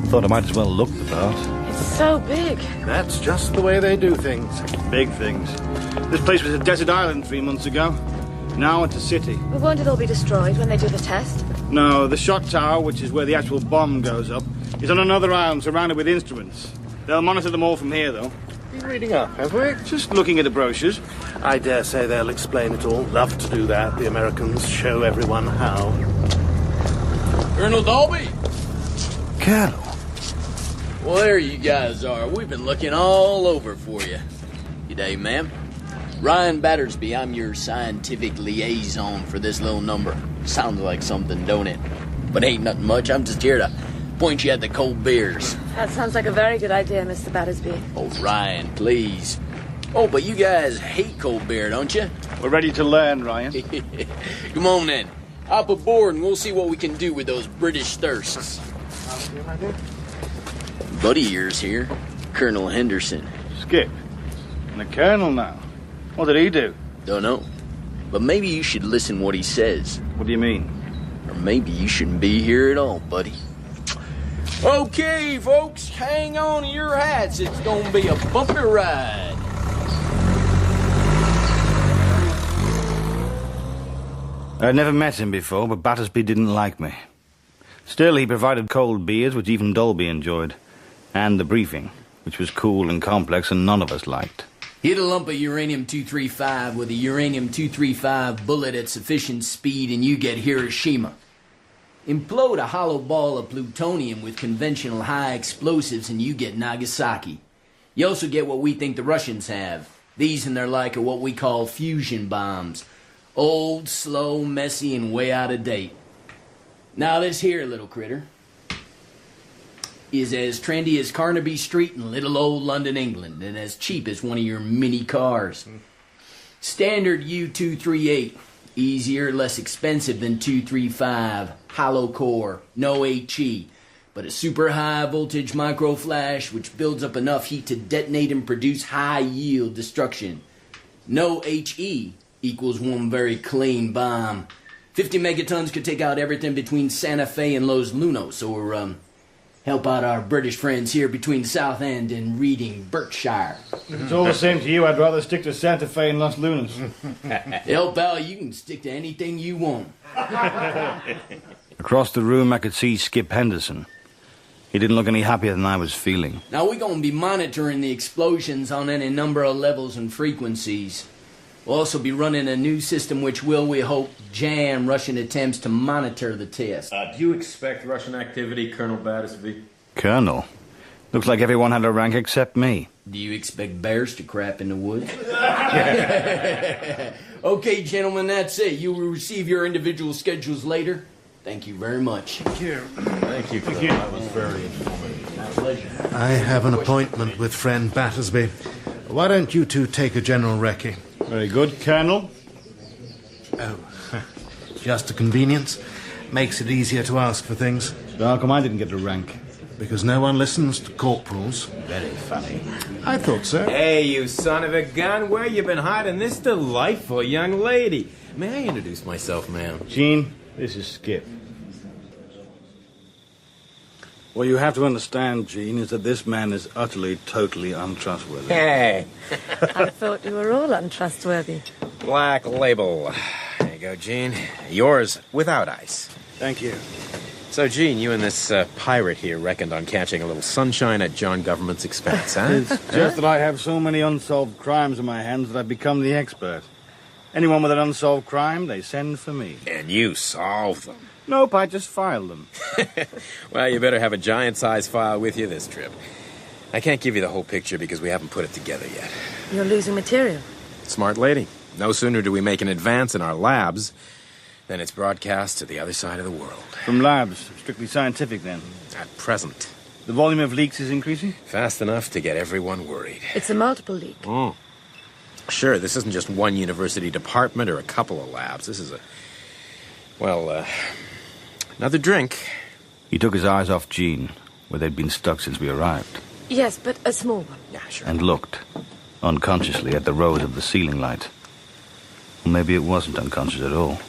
Thought I might as well look the part. It's so big. That's just the way they do things. Big things. This place was a desert island 3 months ago. Now it's a city. But won't it all be destroyed when they do the test? No, the shot tower, which is where the actual bomb goes up, is on another island surrounded with instruments. They'll monitor them all from here, though. Been reading up, have we? Just looking at the brochures. I dare say they'll explain it all. Love to do that. The Americans show everyone how. Colonel Dolby? Colonel? Well, there you guys are. We've been looking all over for you. G'day, ma'am. Ryan Battersby, I'm your scientific liaison for this little number. Sounds like something, don't it? But ain't nothing much. I'm just here to point you at the cold beers. That sounds like a very good idea, Mr. Battersby. Oh, Ryan, please. Oh, but you guys hate cold beer, don't you? We're ready to learn, Ryan. Come on, then. Hop aboard and we'll see what we can do with those British thirsts. Buddy of yours here, Colonel Henderson. Skip. And the Colonel now. What did he do? Don't know. But maybe you should listen what he says. What do you mean? Or maybe you shouldn't be here at all, buddy. Okay, folks, hang on to your hats. It's gonna be a bumpy ride. I'd never met him before, but Battersby didn't like me. Still, he provided cold beers, which even Dolby enjoyed. And the briefing, which which was cool and complex and none of us liked. Hit a lump of uranium-235 with a uranium-235 bullet at sufficient speed and you get Hiroshima. Implode a hollow ball of plutonium with conventional high explosives and you get Nagasaki. You also get what we think the Russians have. These and their like are what we call fusion bombs. Old, slow, messy, and way out of date. Now this here little critter is as trendy as Carnaby Street in little old London, England, and as cheap as one of your mini cars. Standard U-238. Easier, less expensive than 235. Hollow core, no HE, but a super high voltage micro flash which builds up enough heat to detonate and produce high yield destruction. No HE equals one very clean bomb. 50 megatons could take out everything between Santa Fe and Los Lunos, or help out our British friends here between Southend and Reading, Berkshire. If it's all the same to you, I'd rather stick to Santa Fe and Los Lunas. Hell, pal, you can stick to anything you want. Across the room, I could see Skip Henderson. He didn't look any happier than I was feeling. Now, we're going to be monitoring the explosions on any number of levels and frequencies. We'll also be running a new system which will, we hope, jam Russian attempts to monitor the test. Do you expect Russian activity, Colonel Battersby? Colonel? Looks like everyone had a rank except me. Do you expect bears to crap in the woods? Okay, gentlemen, that's it. You will receive your individual schedules later. Thank you very much. Thank you. Thank you, Colonel. That was very informative. My pleasure. I have an appointment with friend Battersby. Why don't you two take a general recce? Very good, Colonel. Oh, just a convenience. Makes it easier to ask for things. So how come I didn't get a rank? Because no one listens to corporals. Very funny. I thought so. Hey, you son of a gun, where you been hiding this delightful young lady? May I introduce myself, ma'am? Gene, this is Skip. What you have to understand, Gene, is that this man is utterly, totally untrustworthy. Hey! I thought you were all untrustworthy. Black label. There you go, Gene. Yours without ice. Thank you. So, Gene, you and this pirate here reckoned on catching a little sunshine at John government's expense, huh? It's just that I have so many unsolved crimes in my hands that I've become the expert. Anyone with an unsolved crime, they send for me. And you solve them. Nope, I just file them. Well, you better have a giant-sized file with you this trip. I can't give you the whole picture because we haven't put it together yet. You're losing material. Smart lady. No sooner do we make an advance in our labs than it's broadcast to the other side of the world. From labs, strictly scientific then? At present. The volume of leaks is increasing? Fast enough to get everyone worried. It's a multiple leak. Oh. Sure, this isn't just one university department or a couple of labs. This is another drink. He took his eyes off Jean, where they'd been stuck since we arrived. Yes, but a small one. Yeah, sure. And looked, unconsciously, at the rose of the ceiling light. Or maybe it wasn't unconscious at all.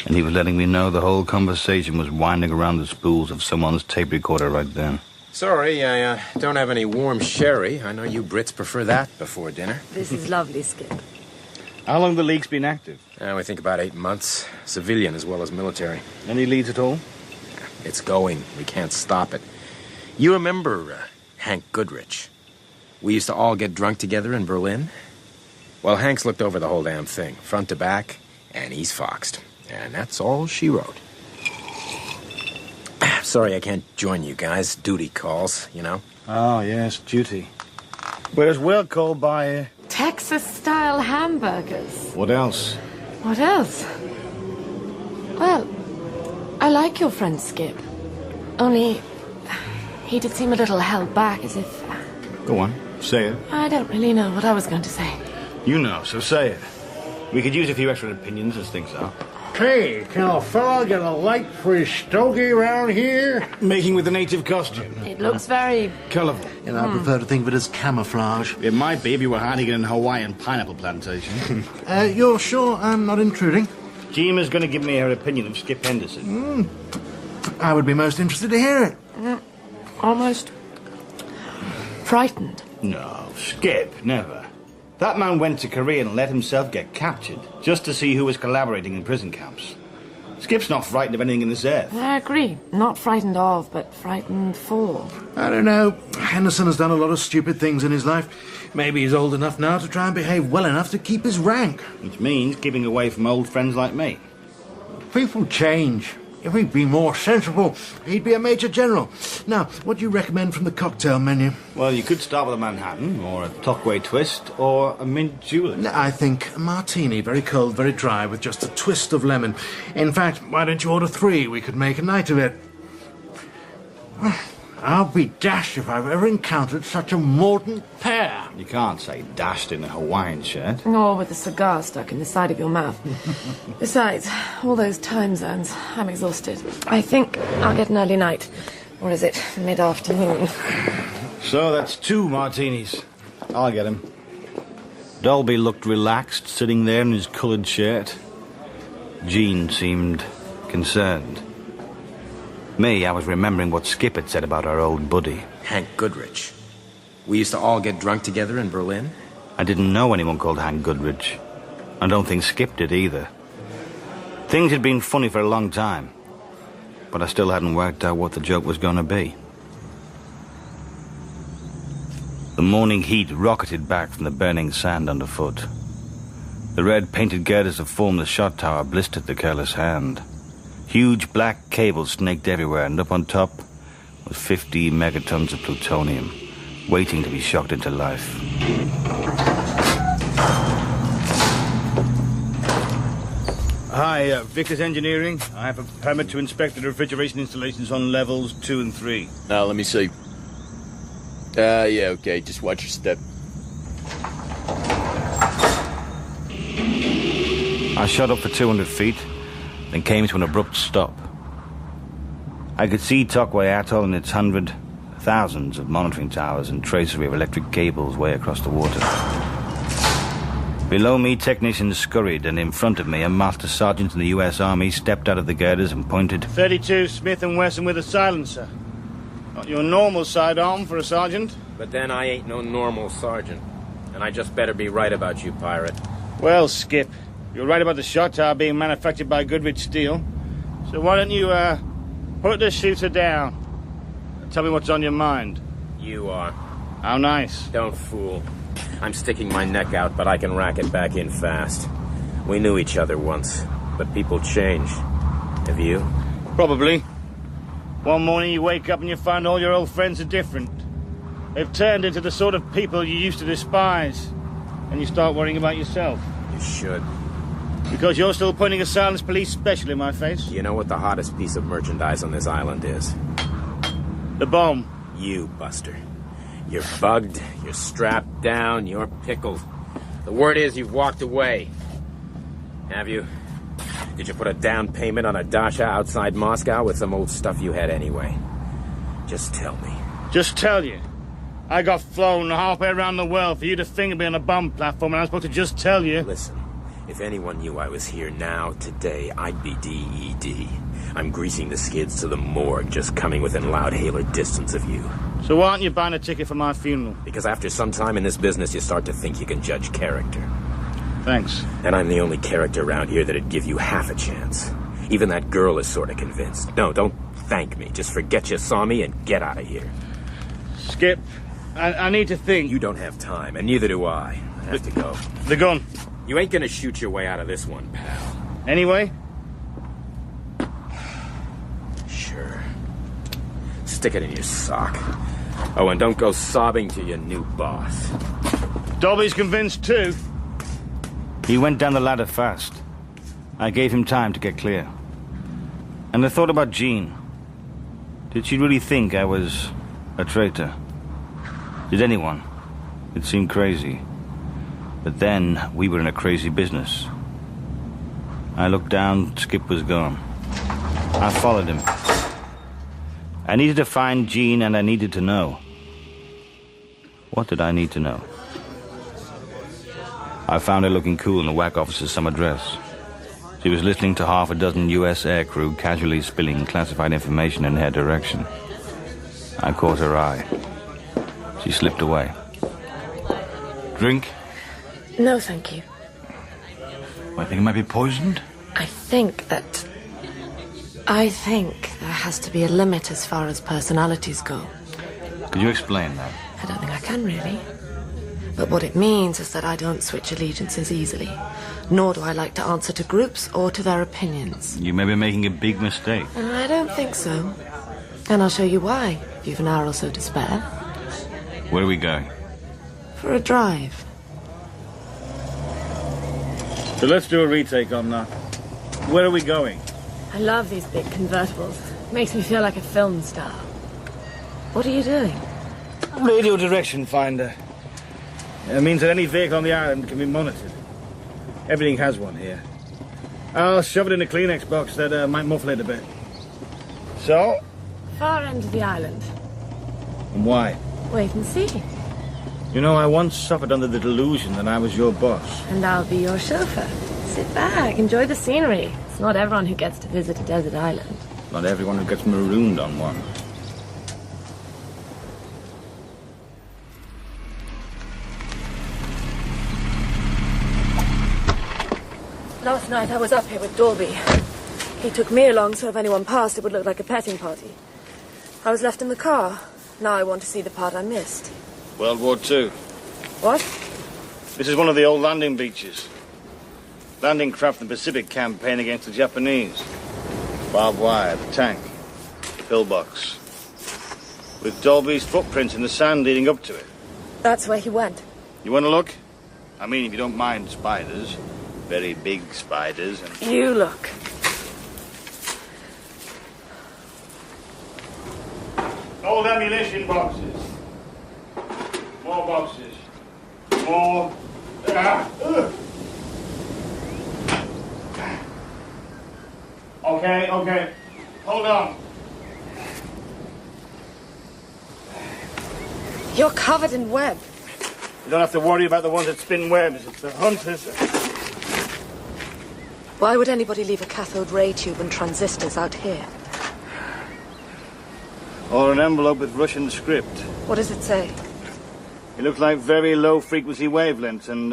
And he was letting me know the whole conversation was winding around the spools of someone's tape recorder right then. Sorry, I don't have any warm sherry. I know you Brits prefer that before dinner. This is lovely, Skip. How long have the leaks been active? We think about 8 months. Civilian as well as military. Any leads at all? It's going. We can't stop it. You remember Hank Goodrich? We used to all get drunk together in Berlin. Well, Hank's looked over the whole damn thing, front to back, and he's foxed. And that's all she wrote. Sorry I can't join you guys. Duty calls, you know. Oh, yes, duty. Whereas we're called by... Texas-style hamburgers. What else? What else? Well, I like your friend Skip. Only, he did seem a little held back, as if... Go on, say it. I don't really know what I was going to say. You know, so say it. We could use a few extra opinions as things are. Hey, can a fella get a light for his stogie around here? Making with the native costume. It looks very... colourful. And I prefer to think of it as camouflage. It might be if you were hiding in a Hawaiian pineapple plantation. You're sure I'm not intruding? Jean is going to give me her opinion of Skip Henderson. I would be most interested to hear it. Almost frightened. No, Skip, never. That man went to Korea and let himself get captured, just to see who was collaborating in prison camps. Skip's not frightened of anything in this earth. I agree. Not frightened of, but frightened for. I don't know. Henderson has done a lot of stupid things in his life. Maybe he's old enough now to try and behave well enough to keep his rank. Which means keeping away from old friends like me. People change. If he'd be more sensible, he'd be a Major General. Now, what do you recommend from the cocktail menu? Well, you could start with a Manhattan, or a Tockway twist, or a mint julep. No, I think a martini, very cold, very dry, with just a twist of lemon. In fact, why don't you order 3? We could make a night of it. I'll be dashed if I've ever encountered such a mordant pair. You can't say dashed in a Hawaiian shirt. Or with a cigar stuck in the side of your mouth. Besides, all those time zones, I'm exhausted. I think I'll get an early night. Or is it mid-afternoon? So that's 2 martinis. I'll get him. Dolby looked relaxed, sitting there in his coloured shirt. Jean seemed concerned. Me, I was remembering what Skip had said about our old buddy. Hank Goodrich. We used to all get drunk together in Berlin. I didn't know anyone called Hank Goodrich. I don't think Skip did either. Things had been funny for a long time, but I still hadn't worked out what the joke was going to be. The morning heat rocketed back from the burning sand underfoot. The red painted girders that formed the shot tower blistered the careless hand. Huge black cables snaked everywhere, and up on top was 50 megatons of plutonium, waiting to be shocked into life. Hi, Vickers Engineering. I have a permit to inspect the refrigeration installations on levels 2 and 3. Now, let me see. Yeah, okay, just watch your step. I shot up for 200 feet, then came to an abrupt stop. I could see Tockway Atoll and its thousands of monitoring towers and tracery of electric cables way across the water. Below me, technicians scurried, and in front of me, a master sergeant in the U.S. Army stepped out of the girders and pointed. 32 Smith & Wesson with a silencer. Not your normal sidearm for a sergeant. But then I ain't no normal sergeant. And I just better be right about you, pirate. Well, Skip, you're right about the shot tower being manufactured by Goodrich Steel. So why don't you, put the shooter down? Tell me what's on your mind. You are. How nice. Don't fool. I'm sticking my neck out, but I can rack it back in fast. We knew each other once, but people change. Have you? Probably. One morning you wake up and you find all your old friends are different. They've turned into the sort of people you used to despise. And you start worrying about yourself. You should. Because you're still pointing a silence police special in my face? You know what the hottest piece of merchandise on this island is? The bomb. You, Buster. You're bugged, you're strapped down, you're pickled. The word is you've walked away. Have you? Did you put a down payment on a dacha outside Moscow with some old stuff you had anyway? Just tell me. Just tell you? I got flown halfway around the world for you to finger me on a bomb platform, and I'm supposed to just tell you? Listen, if anyone knew I was here now, today, I'd be DED. I'm greasing the skids to the morgue, just coming within loud hailer distance of you. So why aren't you buying a ticket for my funeral? Because after some time in this business, you start to think you can judge character. Thanks. And I'm the only character around here that'd give you half a chance. Even that girl is sort of convinced. No, don't thank me. Just forget you saw me and get out of here. Skip, I need to think. You don't have time, and neither do I. I have to go. The gun. You ain't gonna shoot your way out of this one, pal. Anyway? Sure. Stick it in your sock. Oh, and don't go sobbing to your new boss. Dobby's convinced too. He went down the ladder fast. I gave him time to get clear. And I thought about Jean. Did she really think I was a traitor? Did anyone? It seemed crazy. But then we were in a crazy business. I looked down, Skip was gone. I followed him. I needed to find Jean, and I needed to know. What did I need to know? I found her looking cool in the WAC officer's summer dress. She was listening to half a dozen U.S. aircrew casually spilling classified information in her direction. I caught her eye. She slipped away. Drink? No, thank you. I think it might be poisoned. I think that I think there has to be a limit as far as personalities go. Could you explain that? I don't think I can, really. But what it means is that I don't switch allegiances easily. Nor do I like to answer to groups or to their opinions. You may be making a big mistake. I don't think so. And I'll show you why, if you've an hour or so to spare. Where are we going? For a drive. So let's do a retake on that. Where are we going? I love these big convertibles. Makes me feel like a film star. What are you doing? Radio direction finder. It means that any vehicle on the island can be monitored. Everything has one here. I'll shove it in a Kleenex box that might muffle it a bit. So? Far end of the island. And why? Wait and see. You know, I once suffered under the delusion that I was your boss. And I'll be your chauffeur. Sit back, enjoy the scenery. It's not everyone who gets to visit a desert island. Not everyone who gets marooned on one. Last night I was up here with Dolby. He took me along so if anyone passed it would look like a petting party. I was left in the car. Now I want to see the part I missed. World War II. What? This is one of the old landing beaches. Landing craft in the Pacific campaign against the Japanese. Barbed wire, the tank, the pillbox. With Dolby's footprints in the sand leading up to it. That's where he went. You want to look? I mean, if you don't mind spiders. Very big spiders and... You look. Old ammunition boxes. More boxes. More. Okay. Hold on. You're covered in web. You don't have to worry about the ones that spin webs. It's the hunters. Why would anybody leave a cathode ray tube and transistors out here? Or an envelope with Russian script. What does it say? It looks like very low frequency wavelengths, and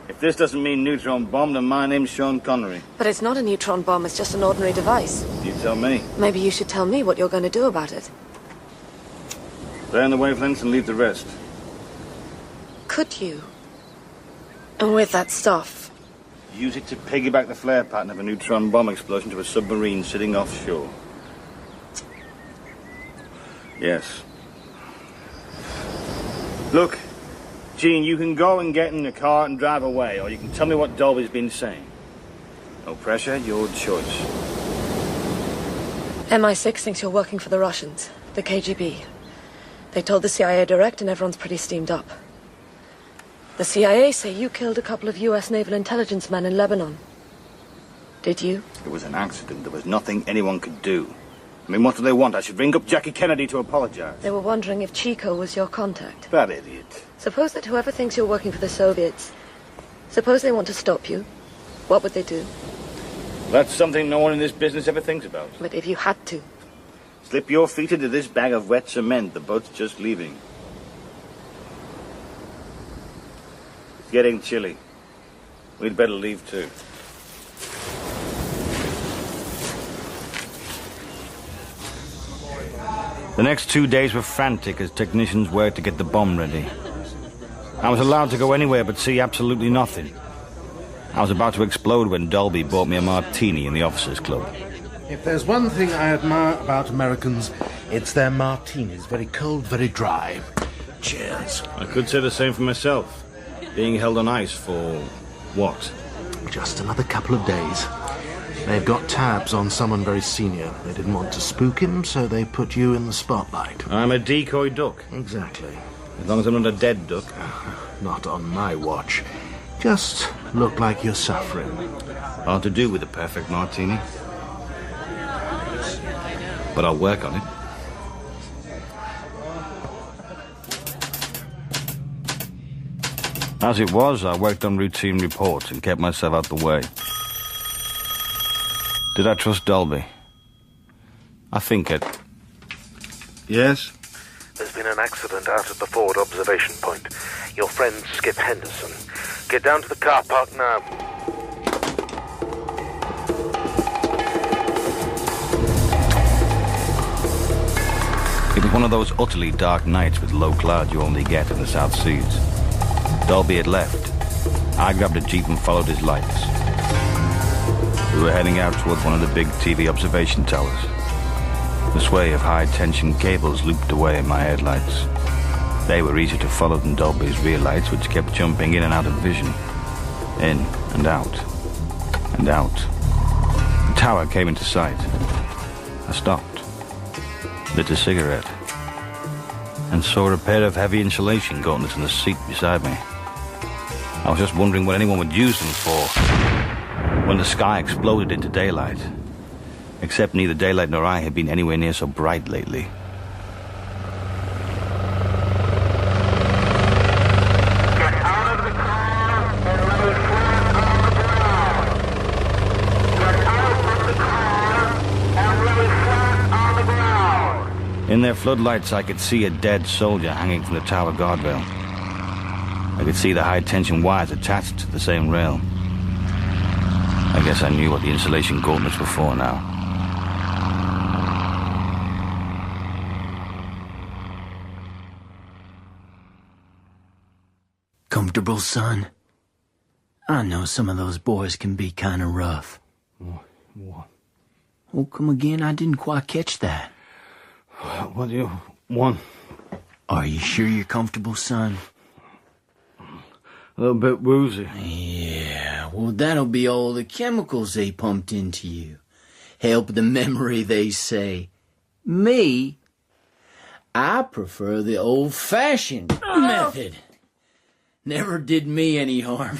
if this doesn't mean neutron bomb, then my name's Sean Connery. But it's not a neutron bomb, it's just an ordinary device. You tell me. Maybe you should tell me what you're going to do about it. Burn the wavelengths and leave the rest. Could you? And with that stuff? Use it to piggyback the flare pattern of a neutron bomb explosion to a submarine sitting offshore. Yes. Look, Gene, you can go and get in the car and drive away, or you can tell me what Dolby's been saying. No pressure, your choice. MI6 thinks you're working for the Russians, the KGB. They told the CIA direct and everyone's pretty steamed up. The CIA say you killed a couple of US naval intelligence men in Lebanon. Did you? It was an accident. There was nothing anyone could do. I mean, what do they want? I should ring up Jackie Kennedy to apologize. They were wondering if Chico was your contact. That idiot. Suppose that whoever thinks you're working for the Soviets, suppose they want to stop you. What would they do? That's something no one in this business ever thinks about. But if you had to. Slip your feet into this bag of wet cement. The boat's just leaving. It's getting chilly. We'd better leave too. The next 2 days were frantic as technicians worked to get the bomb ready. I was allowed to go anywhere but see absolutely nothing. I was about to explode when Dolby bought me a martini in the officers' club. If there's one thing I admire about Americans, it's their martinis. Very cold, very dry. Cheers. I could say the same for myself. Being held on ice for what? Just another couple of days. They've got tabs on someone very senior. They didn't want to spook him, so they put you in the spotlight. I'm a decoy duck. Exactly. As long as I'm not a dead duck. Not on my watch. Just look like you're suffering. Hard to do with a perfect martini. But I'll work on it. As it was, I worked on routine reports and kept myself out the way. Did I trust Dolby? I think it. Yes? There's been an accident out at the forward observation point. Your friend Skip Henderson. Get down to the car park now. It was one of those utterly dark nights with low clouds you only get in the South Seas. Dolby had left. I grabbed a jeep and followed his lights. We were heading out towards one of the big TV observation towers. The sway of high-tension cables looped away in my headlights. They were easier to follow than Dolby's rear lights, which kept jumping in and out of vision. In and out. And out. The tower came into sight. I stopped, lit a cigarette, and saw a pair of heavy insulation gauntlets in the seat beside me. I was just wondering what anyone would use them for when the sky exploded into daylight. Except neither daylight nor I had been anywhere near so bright lately. In their floodlights, I could see a dead soldier hanging from the tower guardrail. I could see the high-tension wires attached to the same rail. I guess I knew what the insulation gauntlets were for now. Comfortable, son? I know some of those boys can be kind of rough. What? Oh, come again? I didn't quite catch that. What do you want? Are you sure you're comfortable, son? A little bit woozy. Yeah, well, that'll be all the chemicals they pumped into you. Help the memory, they say. Me? I prefer the old-fashioned method. Never did me any harm.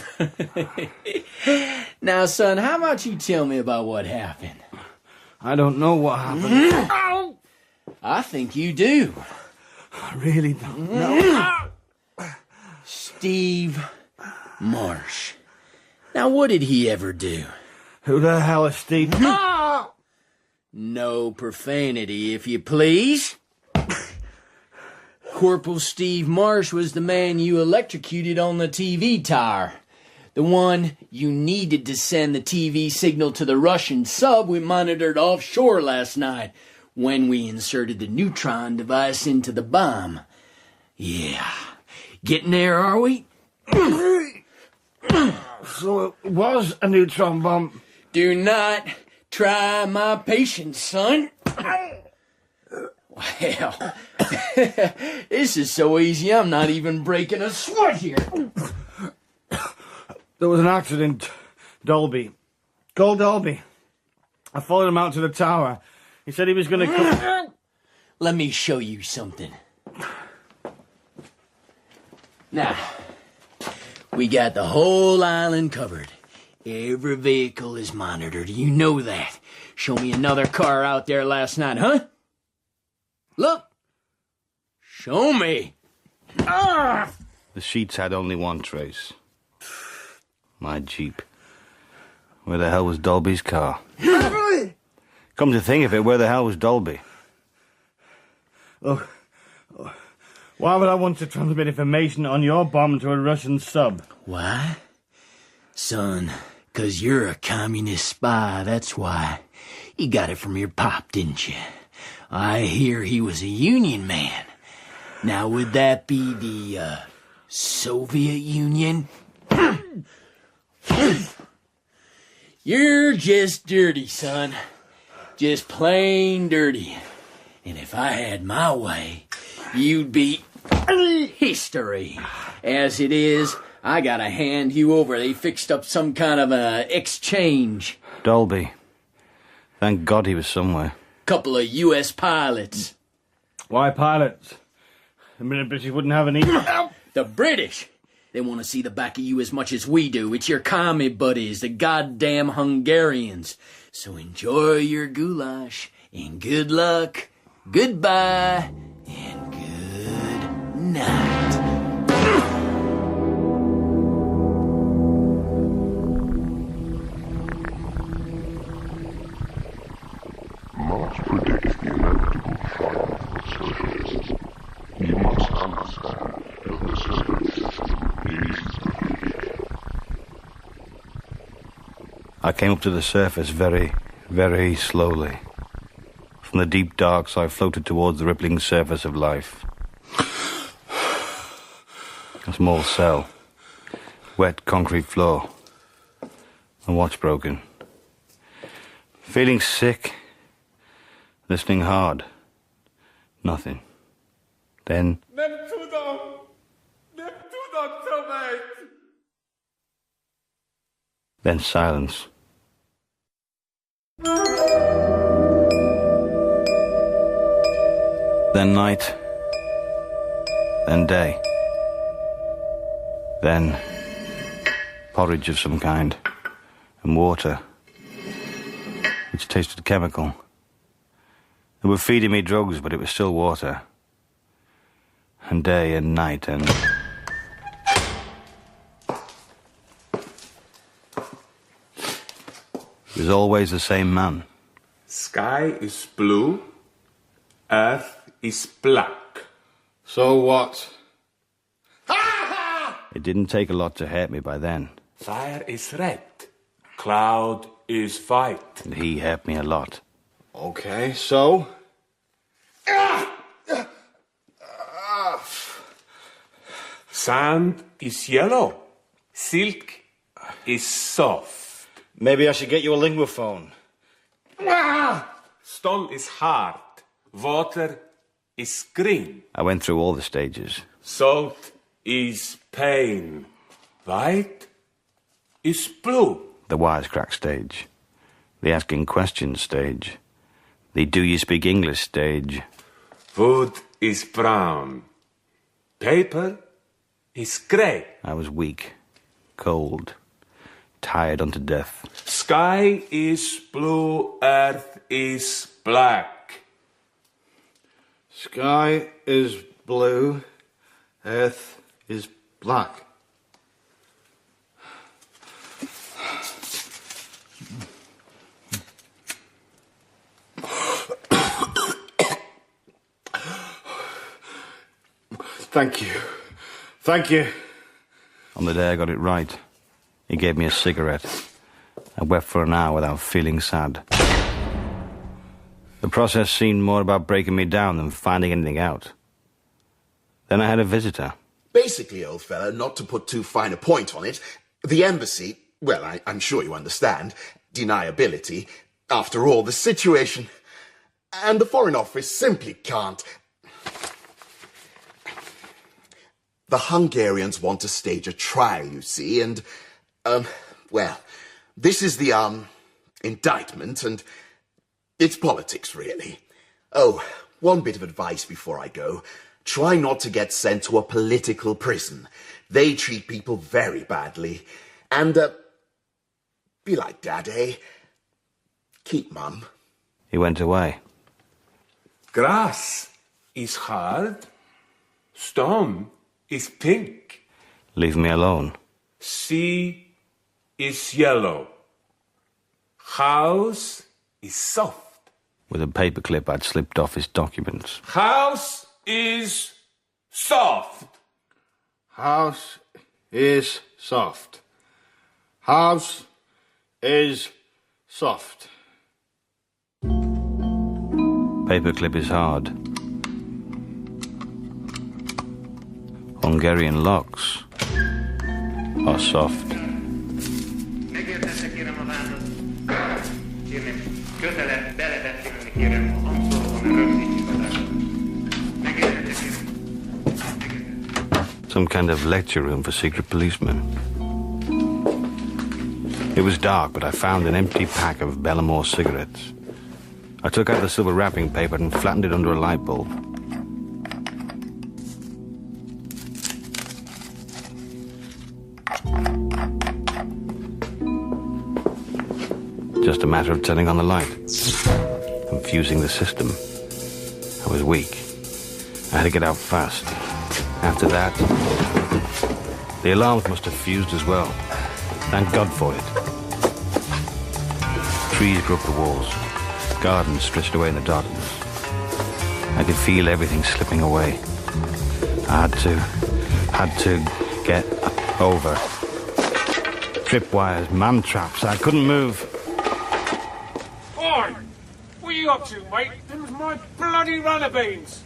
Now, son, how about you tell me about what happened? I don't know what happened. I think you do. I really don't know. Steve Marsh. Now, what did he ever do? Who the hell is Steve? No profanity, if you please. Corporal Steve Marsh was the man you electrocuted on the TV tower. The one you needed to send the TV signal to the Russian sub we monitored offshore last night when we inserted the neutron device into the bomb. Yeah. Getting there, are we? So it was a neutron bomb. Do not try my patience, son. Well, this is so easy I'm not even breaking a sweat here. There was an accident, Dolby. Call Dolby. I followed him out to the tower. He said he was going to come... Let me show you something. Now, we got the whole island covered. Every vehicle is monitored. You know that. Show me another car out there last night, huh? Look. Show me. The sheets had only one trace. My Jeep. Where the hell was Dolby's car? Come to think of it, where the hell was Dolby? Look, why would I want to transmit information on your bomb to a Russian sub? Why? Son, 'cause you're a communist spy, that's why. You got it from your pop, didn't you? I hear he was a Union man. Now, would that be the, Soviet Union? You're just dirty, son. Just plain dirty. And if I had my way, you'd be history. As it is, I gotta hand you over. They fixed up some kind of a exchange. Dolby. Thank God he was somewhere. Couple of U.S. pilots. Why pilots? The British wouldn't have any... The British? They want to see the back of you as much as we do. It's your commie buddies, the goddamn Hungarians. So enjoy your goulash, and good luck, goodbye, and good night. Marx predicts the inevitable triumph of socialism. You must understand that the social system is the future. I came up to the surface very, very slowly. From the deep darks, I floated towards the rippling surface of life. A small cell. Wet concrete floor. A watch broken. Feeling sick. Listening hard. Nothing. Then... Then silence. Then night. Then day. Then porridge of some kind. And water. Which tasted chemical. They were feeding me drugs, but it was still water. And day and night and... It was always the same man. Sky is blue, earth is black. So what? It didn't take a lot to hurt me by then. Fire is red, cloud is white. And he hurt me a lot. Okay, so? Sand is yellow, silk is soft. Maybe I should get you a linguaphone. Stone is hard, water is green. I went through all the stages. Salt is pain, white is blue. The wisecrack stage. The asking questions stage. The do you speak English stage. Wood is brown. Paper is grey. I was weak, cold, tired unto death. Sky is blue, earth is black. Sky is blue, earth is black. Thank you. Thank you. On the day I got it right, he gave me a cigarette. I wept for an hour without feeling sad. The process seemed more about breaking me down than finding anything out. Then I had a visitor. Basically, old fellow, not to put too fine a point on it, the embassy, well, I'm sure you understand, deniability, after all, the situation, and the Foreign Office simply can't. The Hungarians want to stage a trial, you see, and, well, this is the, indictment, and it's politics, really. Oh, one bit of advice before I go. Try not to get sent to a political prison. They treat people very badly. And, be like Dad, eh? Keep mum. He went away. Grass is hard. Stone is pink. Leave me alone. Sea is yellow. House is soft. With a paperclip, I'd slipped off his documents. House is soft. House is soft. House is soft. Paperclip is hard. Hungarian locks are soft. Some kind of lecture room for secret policemen. It was dark, but I found an empty pack of Bellamore cigarettes. I took out the silver wrapping paper and flattened it under a light bulb. Just a matter of turning on the light and fusing the system. I was weak. I had to get out fast. After that, the alarms must have fused as well. Thank God for it. Trees grew up the walls. Gardens stretched away in the darkness. I could feel everything slipping away. I had to get over. Tripwires, man traps. I couldn't move. Oi! What are you up to, mate? Them My bloody runner beans!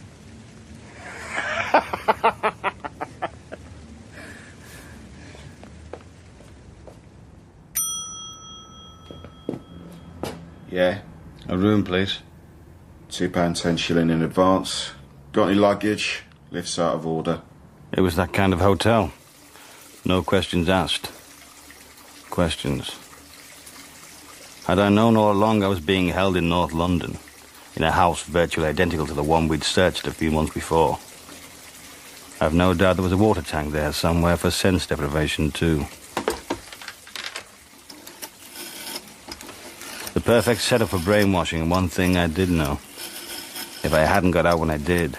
Yeah. A room, please. £2.10 in advance. Got any luggage? Lift's out of order. It was that kind of hotel. No questions asked. Questions. Had I known all along I was being held in North London, in a house virtually identical to the one we'd searched a few months before, I've no doubt there was a water tank there somewhere for sense deprivation, too. The perfect setup for brainwashing, and one thing I did know. If I hadn't got out when I did,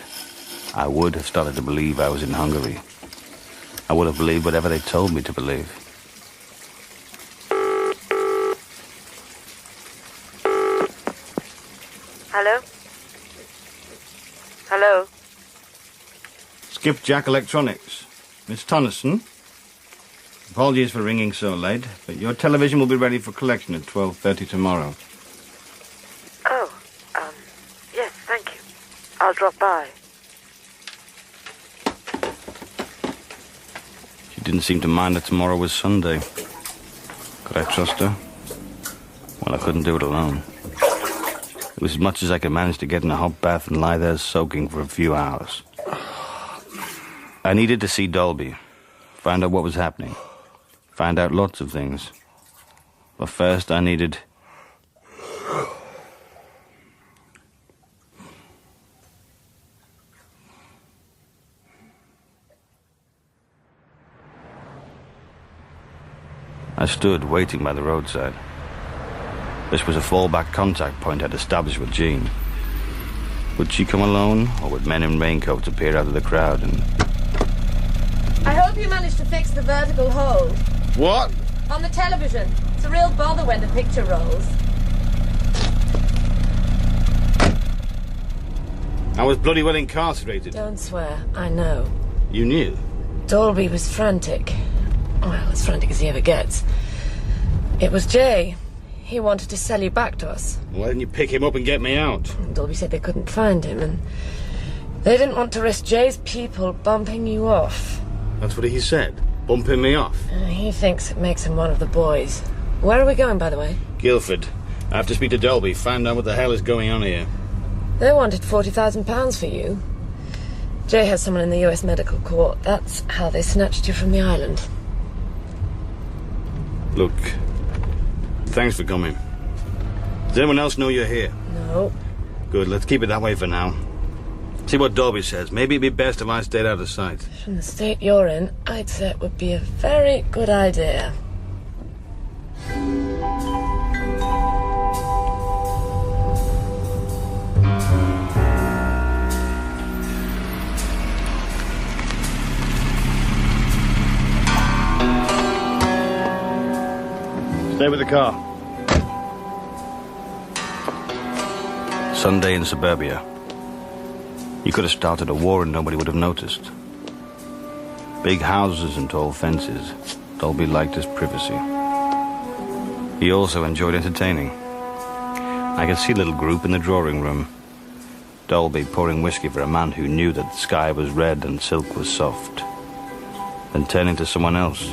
I would have started to believe I was in Hungary. I would have believed whatever they told me to believe. Hello? Hello? Skipjack Electronics. Miss Tonneson? Apologies for ringing so late, but your television will be ready for collection at 12:30 tomorrow. Oh, yes, thank you. I'll drop by. She didn't seem to mind that tomorrow was Sunday. Could I trust her? Well, I couldn't do it alone. It was as much as I could manage to get in a hot bath and lie there soaking for a few hours. I needed to see Dolby, find out what was happening, find out lots of things. But first I needed... I stood waiting by the roadside. This was a fallback contact point I'd established with Jean. Would she come alone, or would men in raincoats appear out of the crowd and... I hope you managed to fix the vertical hold. What? On the television. It's a real bother when the picture rolls. I was bloody well incarcerated. Don't swear. I know. You knew? Dolby was frantic. Well, as frantic as he ever gets. It was Jay. He wanted to sell you back to us. Why didn't you pick him up and get me out? Dolby said they couldn't find him, and they didn't want to risk Jay's people bumping you off. That's what he said? Bumping me off? He thinks it makes him one of the boys. Where are we going, by the way? Guildford. I have to speak to Dolby, find out what the hell is going on here. They wanted £40,000 for you. Jay has someone in the US Medical Court. That's how they snatched you from the island. Look, thanks for coming. Does anyone else know you're here? No. Good, let's keep it that way for now. See what Dolby says. Maybe it'd be best if I stayed out of sight. From the state you're in, I'd say it would be a very good idea. Stay with the car. Sunday in suburbia. You could have started a war and nobody would have noticed. Big houses and tall fences. Dolby liked his privacy. He also enjoyed entertaining. I could see a little group in the drawing room. Dolby pouring whiskey for a man who knew that the sky was red and silk was soft. Then turning to someone else.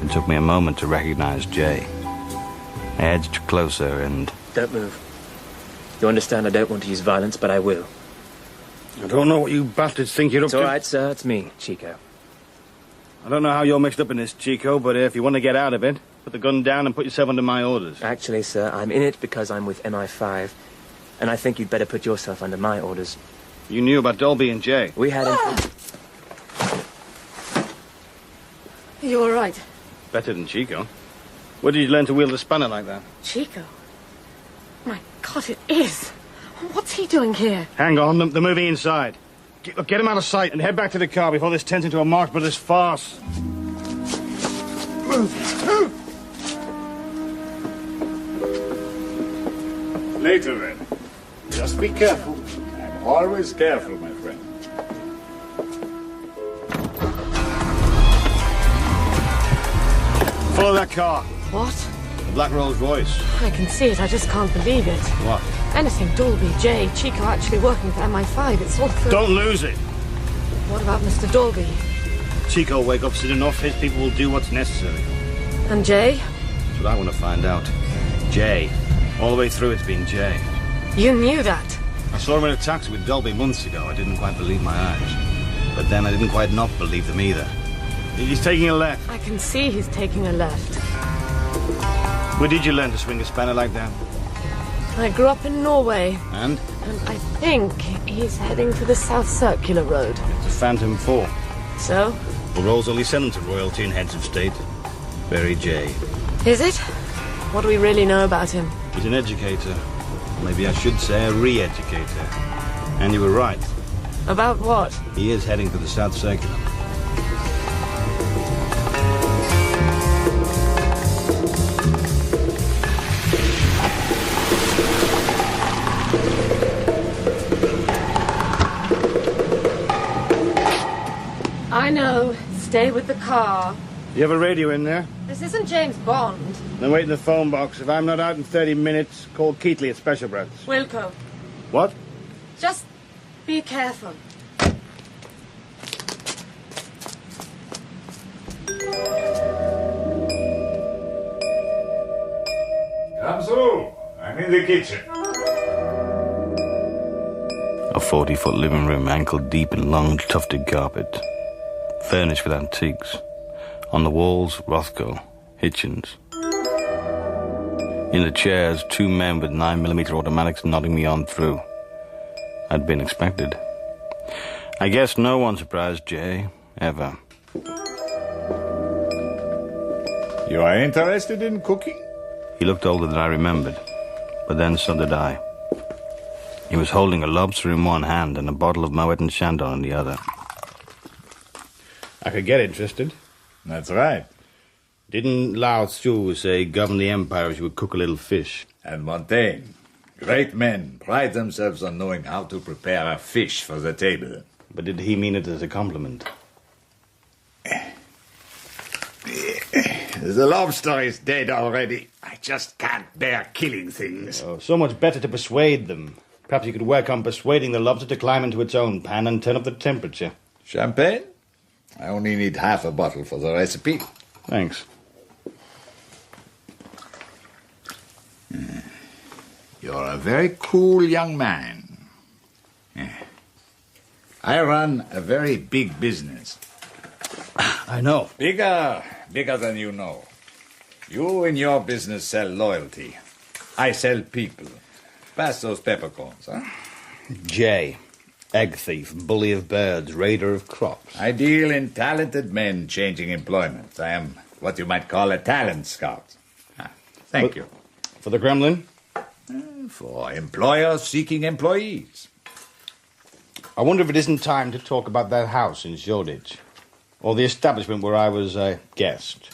It took me a moment to recognize Jay. I edged closer and... Don't move. You understand I don't want to use violence, but I will. I don't know what you bastards think you're up to. It's all right, sir. It's me, Chico. I don't know how you're mixed up in this, Chico, but if you want to get out of it, put the gun down and put yourself under my orders. Actually, sir, I'm in it because I'm with MI5, and I think you'd better put yourself under my orders. You knew about Dolby and Jay. We had... You all right? Better than Chico. Where did you learn to wield a spanner like that? Chico? My God, it is. What's he doing here? Hang on, they're moving inside. Get him out of sight and head back to the car before this turns into a Marx Brothers farce. Later, then. Just be careful. I'm always careful, my friend. Follow that car. What? The Black Rolls Royce. I can see it. I just can't believe it. What? anything Dolby, Jay, Chico actually working for MI5, it's all for... Don't lose it. What about Mr. Dolby? Chico will wake up soon enough. His people will do what's necessary. And Jay? That's what I want to find out. Jay. All the way through it's been Jay. You knew that? I saw him in a taxi with Dolby months ago. I didn't quite believe my eyes. But then I didn't quite not believe them either. He's taking a left. I can see he's taking a left. Where did you learn to swing a spanner like that? I grew up in Norway. And? And I think he's heading for the South Circular Road. It's a Phantom 4. So? The Rolls only send them to royalty and heads of state. Very Jay. Is it? What do we really know about him? He's an educator. Maybe I should say a re-educator. And you were right. About what? He is heading for the South Circular. I know. Stay with the car. You have a radio in there? This isn't James Bond. Then wait in the phone box. If I'm not out in 30 minutes, call Keatley at Special Breaths. Wilco. What? Just be careful. Come through. I'm in the kitchen. A 40-foot living room, ankle-deep in long, tufted carpet. Furnished with antiques. On the walls, Rothko, Hitchens. In the chairs, 2 men with 9mm automatics nodding me on through. I'd been expected. I guess no one surprised Jay, ever. You are interested in cooking? He looked older than I remembered, but then so did I. He was holding a lobster in one hand and a bottle of Moet and Chandon in the other. I could get interested. That's right. Didn't Lao Tzu say, govern the empire as you would cook a little fish? And Montaigne. Great men pride themselves on knowing how to prepare a fish for the table. But did he mean it as a compliment? The lobster is dead already. I just can't bear killing things. Oh, so much better to persuade them. Perhaps you could work on persuading the lobster to climb into its own pan and turn up the temperature. Champagne? I only need half a bottle for the recipe. Thanks. You're a very cool young man. I run a very big business. I know. Bigger than you know. You in your business sell loyalty. I sell people. Pass those peppercorns, huh? Jay. Egg thief, bully of birds, raider of crops. I deal in talented men changing employment. I am what you might call a talent scout. Thank you. For the Kremlin? For employers seeking employees. I wonder if it isn't time to talk about that house in Shoreditch. Or the establishment where I was a guest.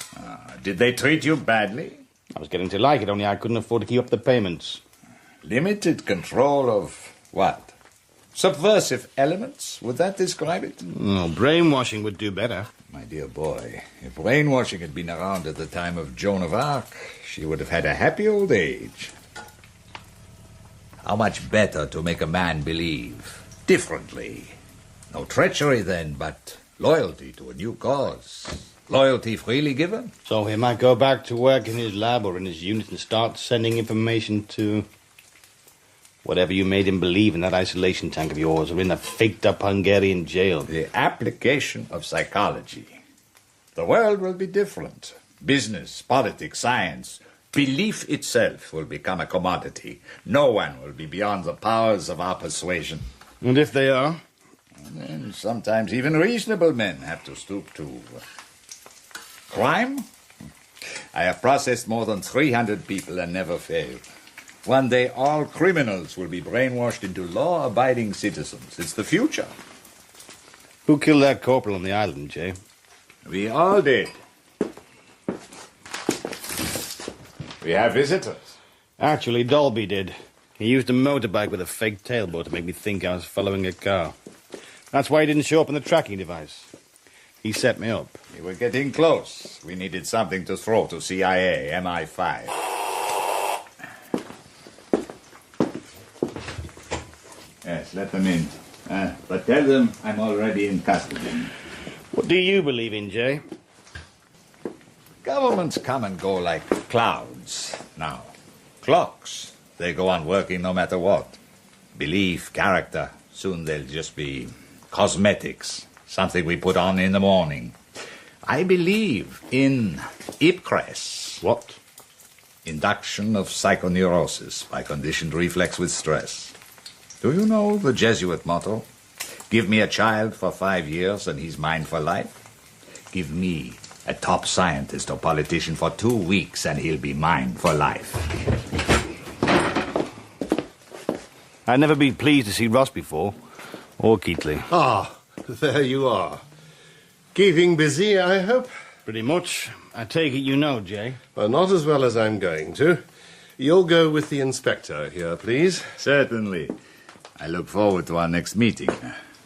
Did they treat you badly? I was getting to like it, only I couldn't afford to keep up the payments. Limited control of what? Subversive elements? Would that describe it? No, brainwashing would do better. My dear boy, if brainwashing had been around at the time of Joan of Arc, she would have had a happy old age. How much better to make a man believe differently. No treachery then, but loyalty to a new cause. Loyalty freely given. So he might go back to work in his lab or in his unit and start sending information to whatever you made him believe in that isolation tank of yours or in a faked-up Hungarian jail. The application of psychology. The world will be different. Business, politics, science. Belief itself will become a commodity. No one will be beyond the powers of our persuasion. And if they are? And then sometimes even reasonable men have to stoop to crime. I have processed more than 300 people and never failed. One day all criminals will be brainwashed into law-abiding citizens. It's the future. Who killed that corporal on the island, Jay? We all did. We have visitors. Actually, Dolby did. He used a motorbike with a fake tailboat to make me think I was following a car. That's why he didn't show up on the tracking device. He set me up. We were getting close. We needed something to throw to CIA, MI5. let them in. But tell them I'm already in custody. What do you believe in, Jay? Governments come and go like clouds now. Clocks, they go on working no matter what. Belief, character, soon they'll just be cosmetics, something we put on in the morning. I believe in Ipcress. What? Induction of psychoneurosis by conditioned reflex with stress. Do you know the Jesuit motto? Give me a child for 5 years and he's mine for life. Give me a top scientist or politician for 2 weeks and he'll be mine for life. I'd never been pleased to see Ross before, or Keatley. Ah, there you are. Keeping busy, I hope? Pretty much. I take it you know, Jay. Well, not as well as I'm going to. You'll go with the inspector here, please. Certainly. I look forward to our next meeting.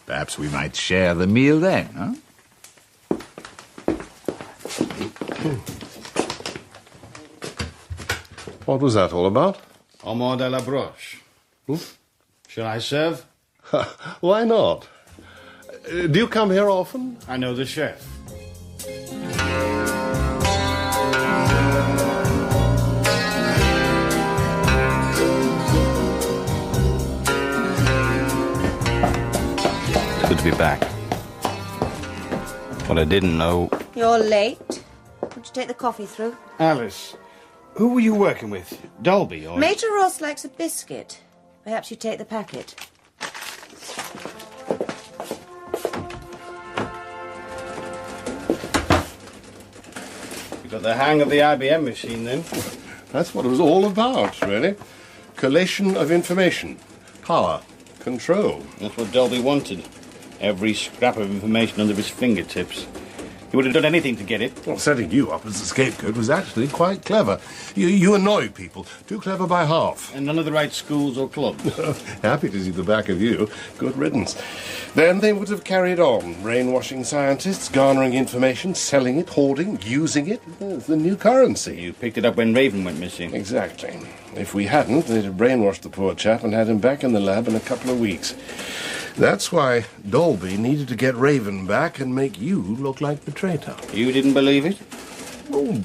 Perhaps we might share the meal then, huh? What was that all about? Homard à la broche. Shall I serve? Why not? Do you come here often? I know the chef. Good to be back. What I didn't know... You're late. Would you take the coffee through? Alice, who were you working with? Dolby or... Major Ross likes a biscuit. Perhaps you take the packet. You got the hang of the IBM machine, then? That's what it was all about, really. Collation of information. Power. Control. That's what Dolby wanted. Every scrap of information under his fingertips. He would have done anything to get it. Well, setting you up as a scapegoat was actually quite clever. You annoy people. Too clever by half. And none of the right schools or clubs. Happy to see the back of you. Good riddance. Then they would have carried on, brainwashing scientists, garnering information, selling it, hoarding, using it. It's the new currency. You picked it up when Raven went missing. Exactly. If we hadn't, they'd have brainwashed the poor chap and had him back in the lab in a couple of weeks. That's why Dolby needed to get Raven back and make you look like the traitor. You didn't believe it? Oh,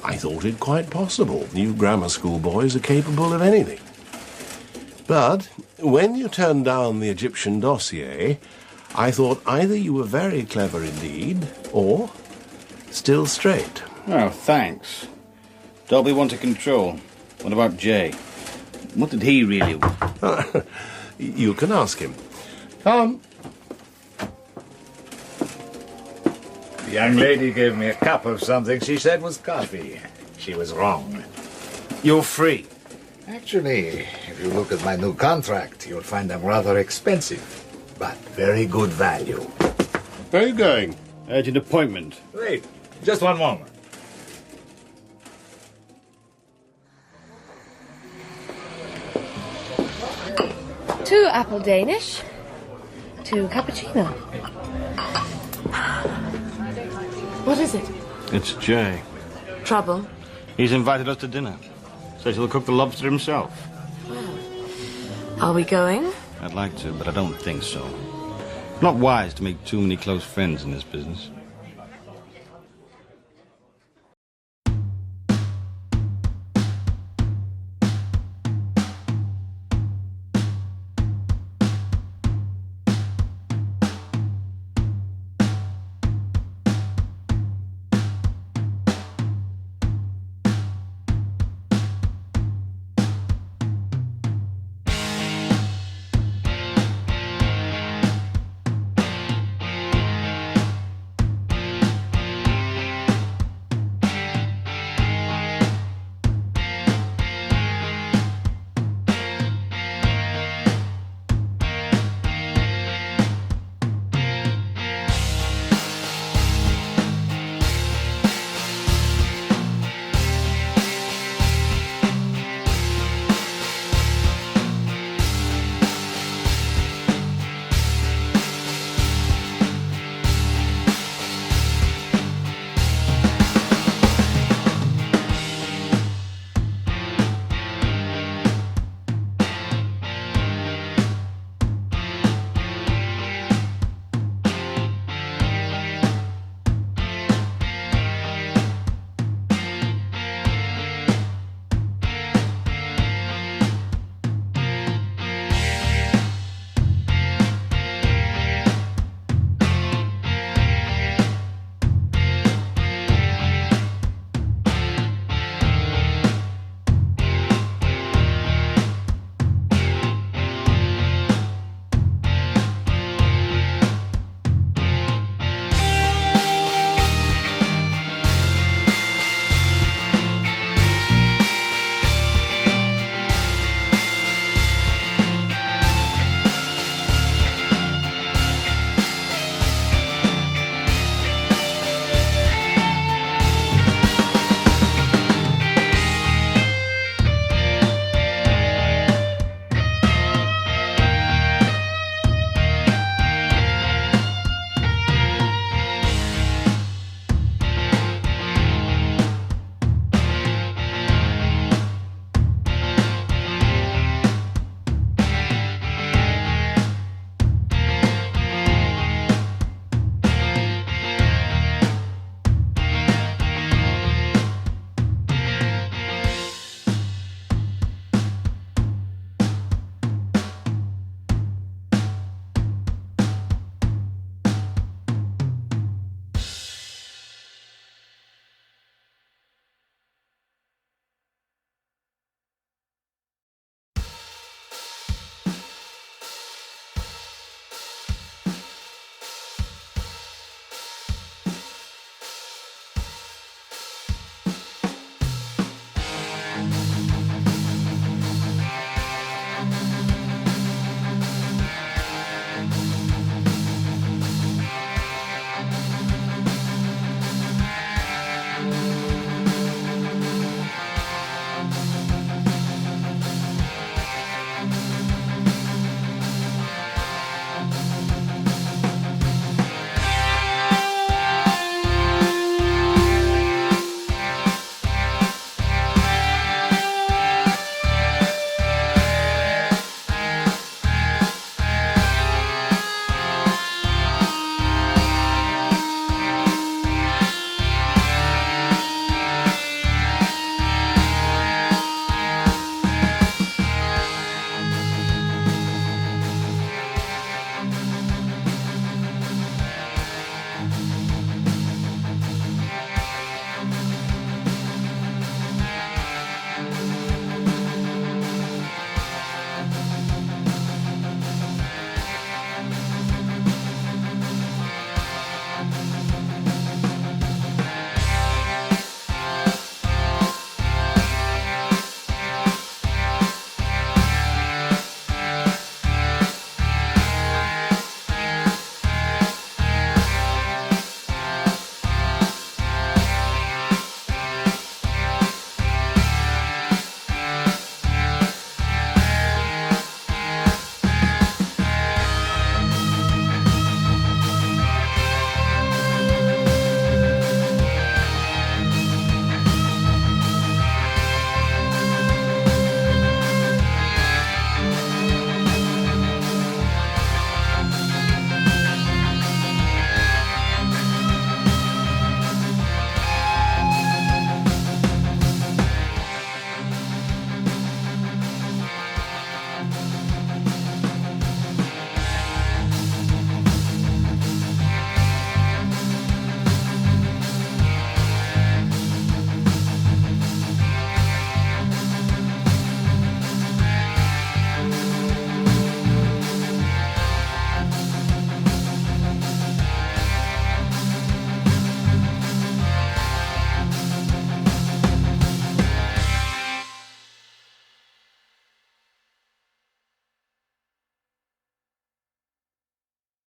I thought it quite possible. You grammar school boys are capable of anything. But when you turned down the Egyptian dossier, I thought either you were very clever indeed, or still straight. Oh, thanks. Dolby wanted control. What about Jay? What did he really want? You can ask him. Come. The young lady gave me a cup of something she said was coffee. She was wrong. You're free. Actually, if you look at my new contract, you'll find them rather expensive, but very good value. Where are you going? Urgent appointment. Wait, just one moment. 2 apple Danish, 2 cappuccino. What is it? It's Jay. Trouble? He's invited us to dinner. Says he'll cook the lobster himself. Are we going? I'd like to, but I don't think so. Not wise to make too many close friends in this business.